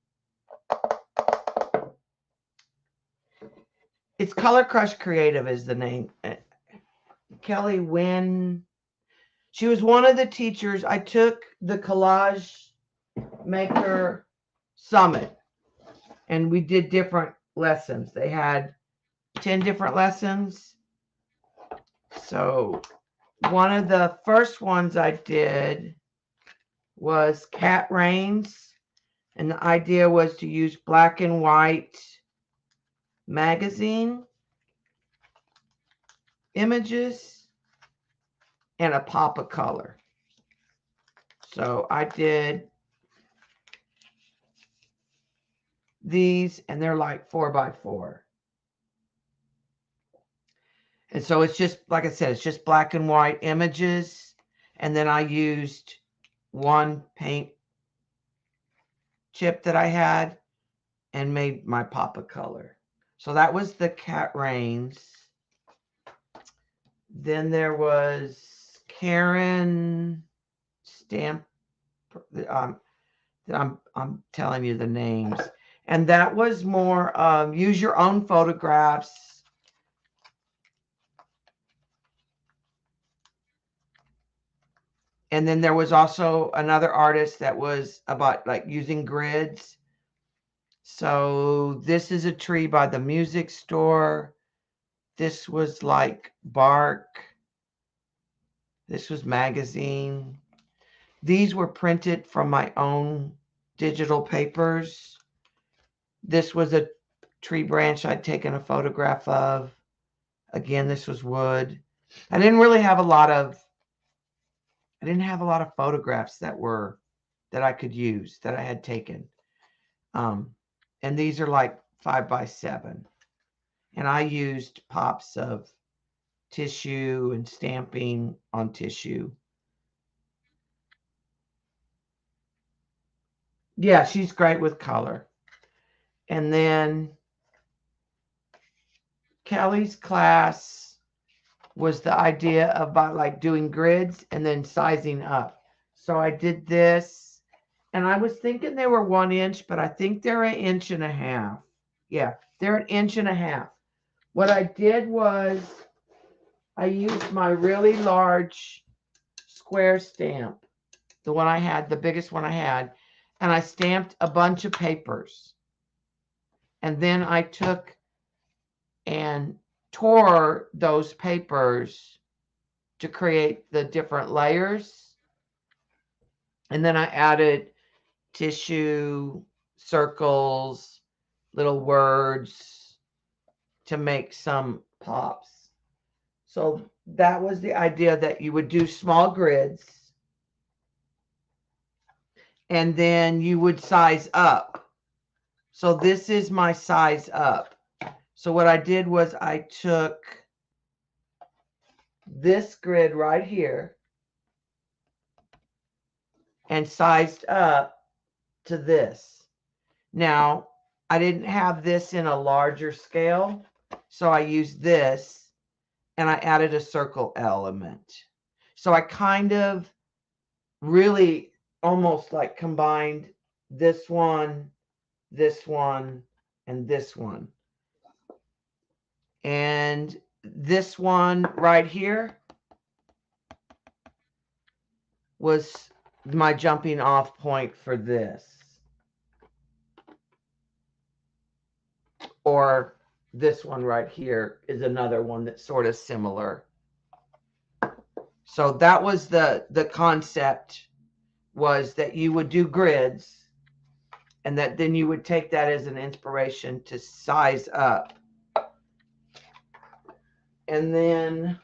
It's Color Crush Creative is the name. Kelly Wynn. She was one of the teachers. I took the Collage Maker Summit and we did different lessons. They had 10 different lessons. So one of the first ones I did was Cat Rains. And the idea was to use black and white magazine images and a pop of color. So I did these and they're like 4x4. And so it's just, like I said, it's just black and white images. And then I used one paint chip that I had and made my pop of color. So that was the Cat Rains. Then there was Karen Stamp. I'm telling you the names. And that was more use your own photographs. And then there was also another artist that was about like using grids. So this is a tree by the music store. This was like bark. This was magazine. These were printed from my own digital papers. This was a tree branch I'd taken a photograph of. Again, this was wood. I didn't have a lot of photographs that I could use that I had taken. And these are like 5x7. And I used pops of tissue and stamping on tissue. Yeah, she's great with color. And then Kelly's class was the idea about like doing grids and then sizing up. So I did this and I was thinking they were 1 inch, but I think they're 1.5 inches. Yeah, they're 1.5 inches. What I did was I used my really large square stamp, the one I had, the biggest one I had, and I stamped a bunch of papers. And then I took and tore those papers to create the different layers. And then I added tissue, circles, little words to make some pops. So that was the idea, that you would do small grids and then you would size up. So this is my size up. So what I did was I took this grid right here and sized up to this. Now, I didn't have this in a larger scale, so I used this and I added a circle element. So I kind of really almost like combined this one, and this one. And this one right here was my jumping off point for this. Or this one right here is another one that's sort of similar. So that was the concept, was that you would do grids and that then you would take that as an inspiration to size up. And then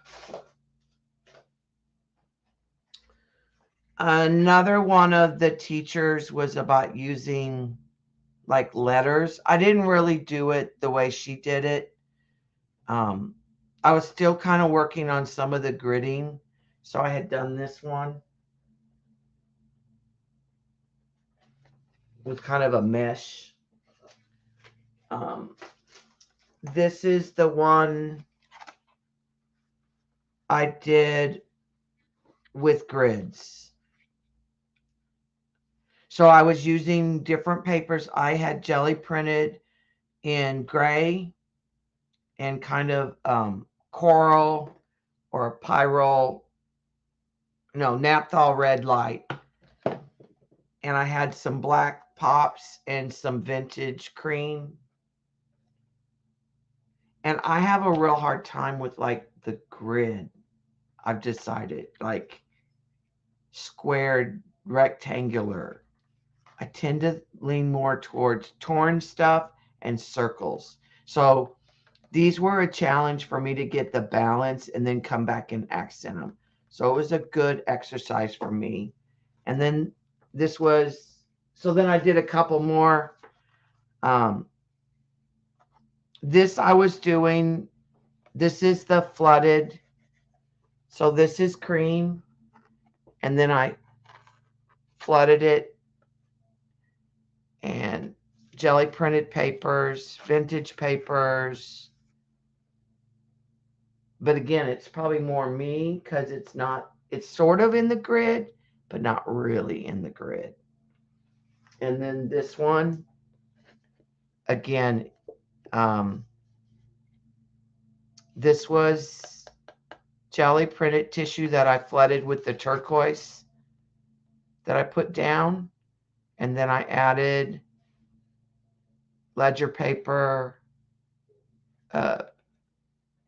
Another one of the teachers was about using like letters. I didn't really do it the way she did it. I was still kind of working on some of the gridding. So I had done this one with kind of a mesh. This is the one I did with grids. So I was using different papers. I had jelly printed in gray and kind of coral or pyro, no, naphthol red light. And I had some black pops and some vintage cream. And I have a real hard time with like the grid. I've decided like squared, rectangular. I tend to lean more towards torn stuff and circles. So these were a challenge for me to get the balance and then come back and accent them. So it was a good exercise for me. And then this was, so then I did a couple more. This I was doing, this is the flooded. So this is cream. And then I flooded it and jelly printed papers, vintage papers. But again, it's probably more me because it's not, it's sort of in the grid, but not really in the grid. And then this one, again, this was jelly printed tissue that I flooded with the turquoise that I put down. And then I added ledger paper,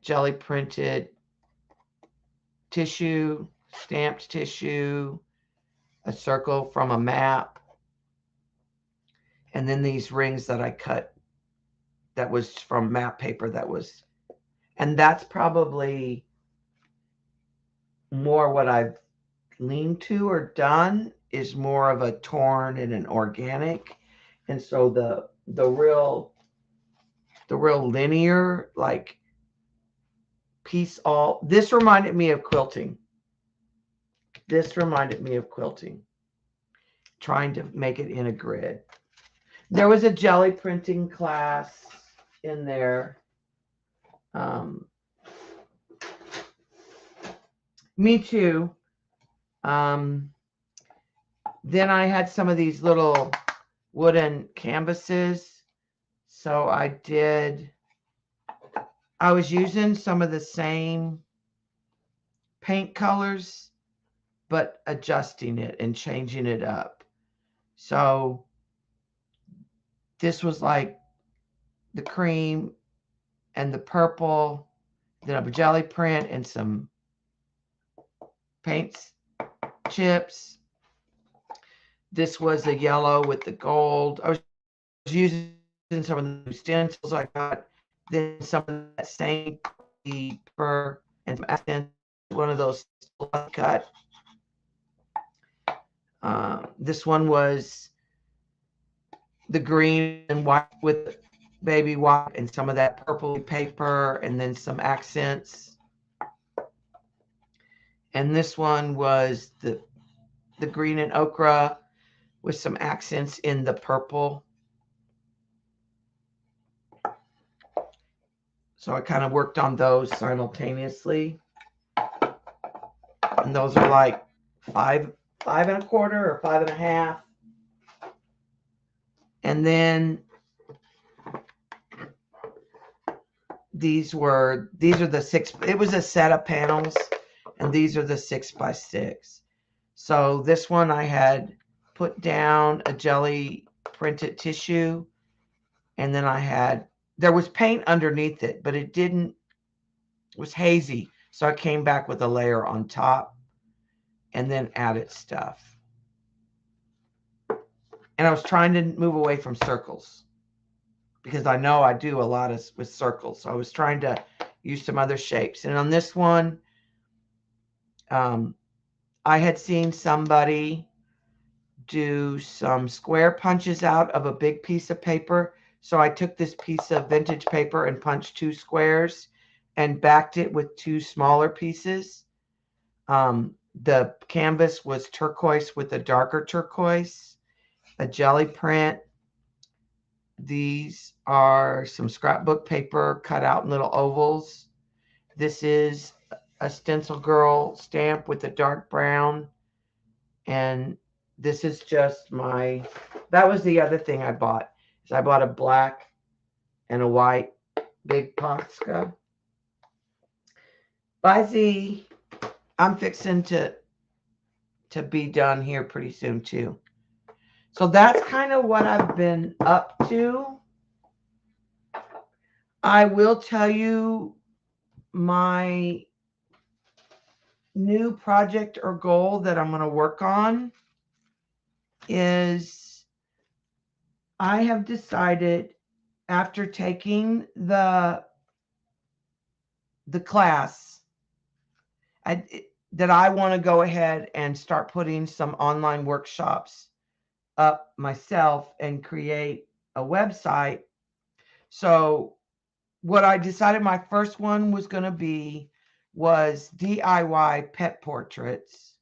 jelly printed tissue, stamped tissue, a circle from a map, and then these rings that I cut that was from map paper that was, and that's probably more what I've leaned to or done is more of a torn and an organic. And so the real linear like piece all, this reminded me of quilting. This reminded me of quilting, trying to make it in a grid. There was a jelly printing class in there. Me too. Then I had some of these little wooden canvases. So I was using some of the same paint colors, but adjusting it and changing it up. So this was like the cream and the purple, then a jelly print and some paints chips. This was the yellow with the gold. I was using some of the stencils I got, then some of that same paper and some accents, one of those cut. This one was the green and white with baby white and some of that purple paper and then some accents. And this one was the green and ochre with some accents in the purple. So I kind of worked on those simultaneously. And those are like 5 1/4 or 5 1/2. And then these are the 6, it was a set of panels, and these are the 6x6. So this one I had put down a jelly printed tissue, and then there was paint underneath it, but it was hazy. So I came back with a layer on top and then added stuff. And I was trying to move away from circles because I know I do a lot with circles. So I was trying to use some other shapes. And on this one, I I had seen somebody do some square punches out of a big piece of paper. So I took this piece of vintage paper and punched 2 squares and backed it with 2 smaller pieces. The canvas was turquoise with a darker turquoise, a jelly print. These are some scrapbook paper cut out in little ovals. This is a Stencil Girl stamp with a dark brown. And this is just my, that was the other thing I bought. Is I bought a black and a white big Posca. By Z, I'm fixing to be done here pretty soon too. So that's kind of what I've been up to. I will tell you my new project or goal that I'm going to work on is I have decided after taking the class that I want to go ahead and start putting some online workshops up myself and create a website. So what I decided my first one was going to be was DIY pet portraits.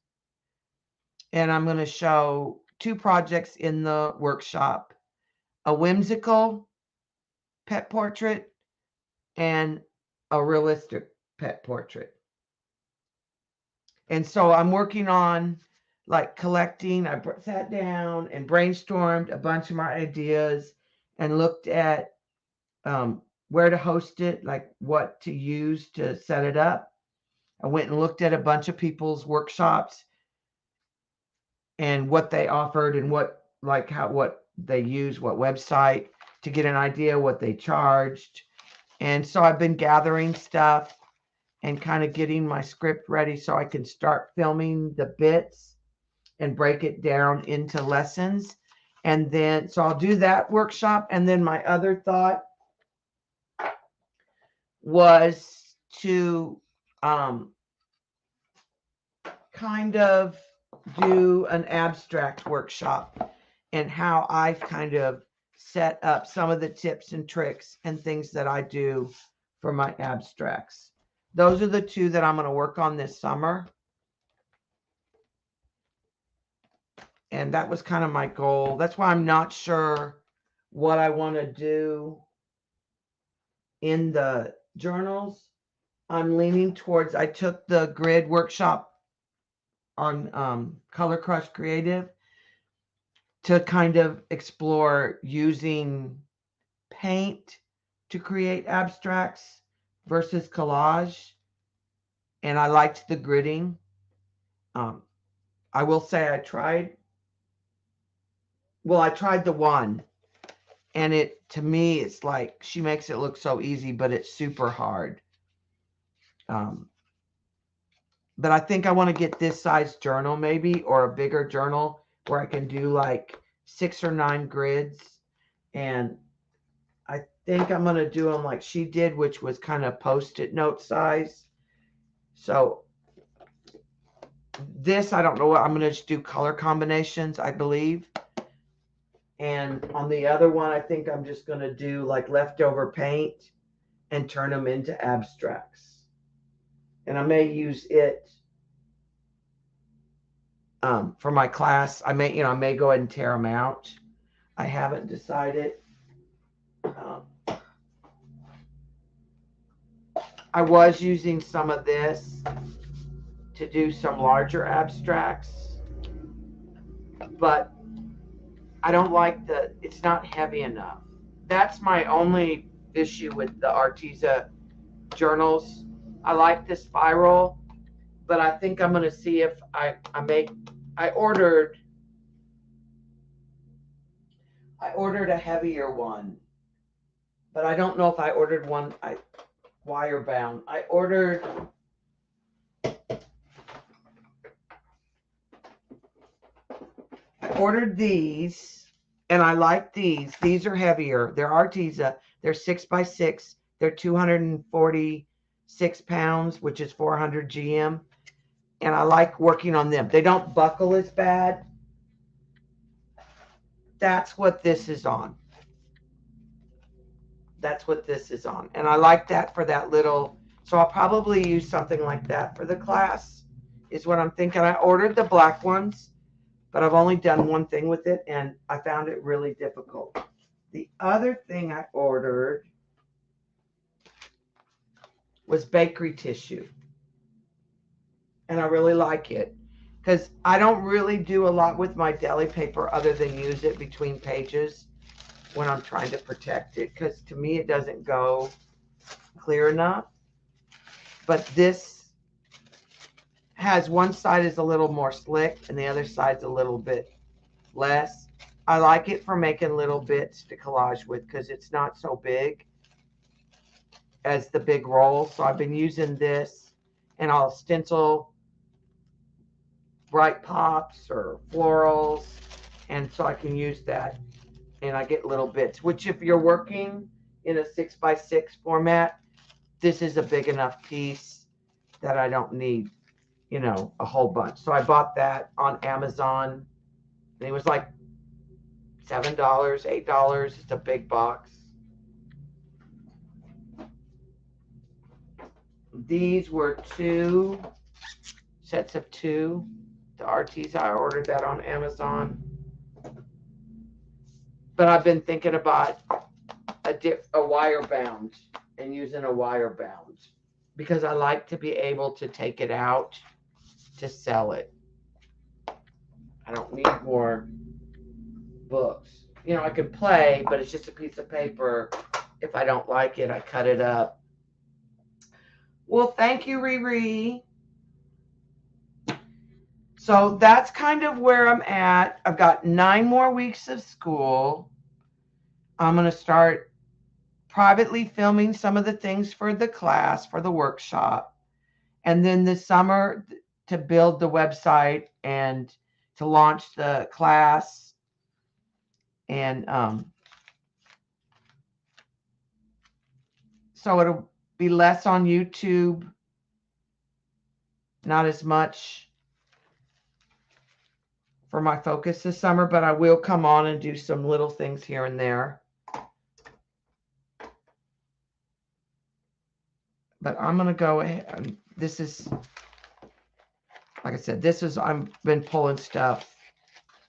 And I'm going to show 2 projects in the workshop, a whimsical pet portrait and a realistic pet portrait. And so I'm working on like collecting. I sat down and brainstormed a bunch of my ideas and looked at where to host it, like what to use to set it up. I went and looked at a bunch of people's workshops and what they offered and what they use, what website, to get an idea what they charged. And so I've been gathering stuff and kind of getting my script ready so I can start filming the bits and break it down into lessons. And then, so I'll do that workshop. And then my other thought was to kind of do an abstract workshop and how I've kind of set up some of the tips and tricks and things that I do for my abstracts. Those are the 2 that I'm going to work on this summer. And that was kind of my goal. That's why I'm not sure what I want to do in the journals. I'm leaning towards, I took the grid workshop on Color Crush Creative to kind of explore using paint to create abstracts versus collage. And I liked the gridding. I will say I tried the one, and to me, it's like she makes it look so easy, but it's super hard. But I think I want to get this size journal maybe, or a bigger journal where I can do like 6 or 9 grids. And I think I'm going to do them like she did, which was kind of Post-it note size. So this, I don't know what, I'm going to just do color combinations, I believe. And on the other one, I think I'm just going to do like leftover paint and turn them into abstracts. And I may use it for my class. I may go ahead and tear them out. I haven't decided. I was using some of this to do some larger abstracts, but I don't like it's not heavy enough. That's my only issue with the Arteza journals. I like the spiral, but I think I'm going to see if I ordered a heavier one, but I don't know if I ordered one wire bound. I ordered these, and I like these. These are heavier. They're Arteza. They're 6x6. They're 246 pounds, which is 400 GM. And I like working on them. They don't buckle as bad. That's what this is on. That's what this is on. And I like that for that little, so I'll probably use something like that for the class, is what I'm thinking. I ordered the black ones, but I've only done one thing with it, and I found it really difficult. The other thing I ordered was bakery tissue. And I really like it because I don't really do a lot with my deli paper other than use it between pages when I'm trying to protect it, because to me it doesn't go clear enough. But this has one side is a little more slick and the other side's a little bit less. I like it for making little bits to collage with because it's not so big as the big roll. So I've been using this, and I'll stencil bright pops or florals, and so I can use that, and I get little bits, which if you're working in a 6x6 format, this is a big enough piece that I don't need, a whole bunch. So I bought that on Amazon, and it was like $7, $8. It's a big box. These were 2 sets of 2. The RTs, I ordered that on Amazon. But I've been thinking about a wire bound and using a wire bound because I like to be able to take it out to sell it. I don't need more books. I can play, but it's just a piece of paper. If I don't like it, I cut it up. Well, thank you, Riri. So that's kind of where I'm at. I've got 9 more weeks of school. I'm going to start privately filming some of the things for the class, for the workshop. And then this summer to build the website and to launch the class. And so it'll be less on YouTube, not as much for my focus this summer, but I will come on and do some little things here and there. But I'm going to go ahead. This is, like I said, I've been pulling stuff.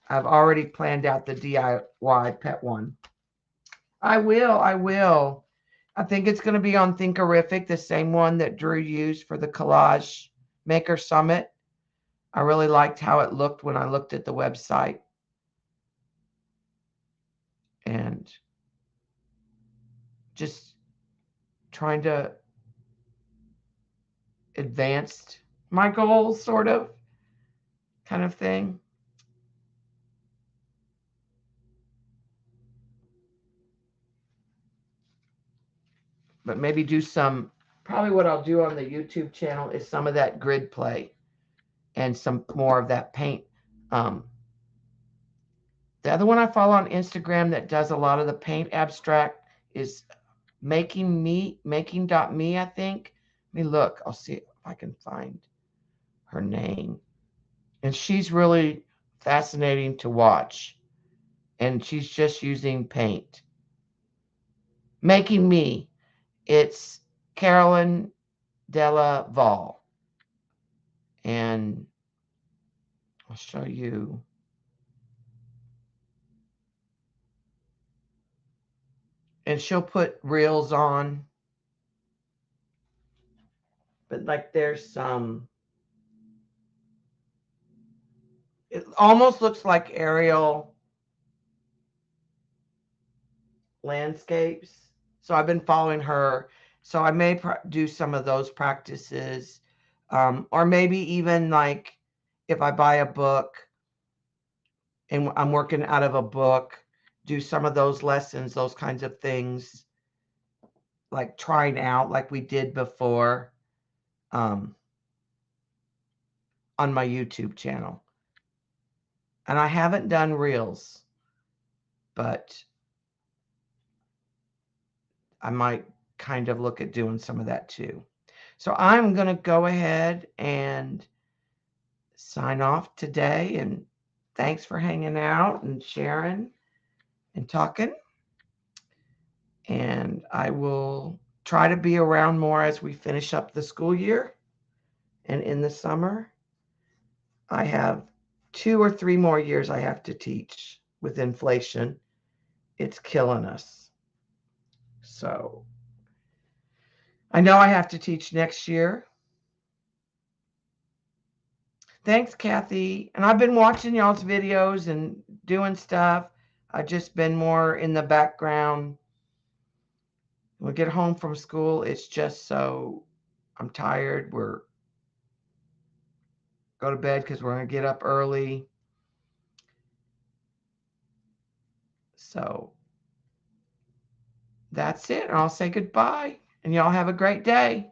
I've already planned out the DIY pet one. I will. I think it's going to be on Thinkerific, the same one that Drew used for the Collage Maker Summit. I really liked how it looked when I looked at the website. And just trying to advance my goals, sort of, kind of thing. But maybe do probably what I'll do on the YouTube channel is some of that grid play and some more of that paint. The other one I follow on Instagram that does a lot of the paint abstract is making.me, I think. Let me look. I'll see if I can find her name. And she's really fascinating to watch. And she's just using paint. Making Me. It's Carolyn Della Val. And I'll show you. And she'll put reels on. But like there's some, it almost looks like aerial landscapes. So I've been following her. So I may do some of those practices. Or maybe even like if I buy a book and I'm working out of a book, do some of those lessons, those kinds of things, like trying out like we did before on my YouTube channel. And I haven't done reels, but I might kind of look at doing some of that too. So I'm going to go ahead and sign off today. And thanks for hanging out and sharing and talking. And I will try to be around more as we finish up the school year and in the summer. I have 2 or 3 more years I have to teach with inflation. It's killing us. So I know I have to teach next year. Thanks, Kathy. And I've been watching y'all's videos and doing stuff. I've just been more in the background. When we get home from school, it's just so I'm tired. We're go to bed because we're going to get up early. So that's it. And I'll say goodbye. And y'all have a great day.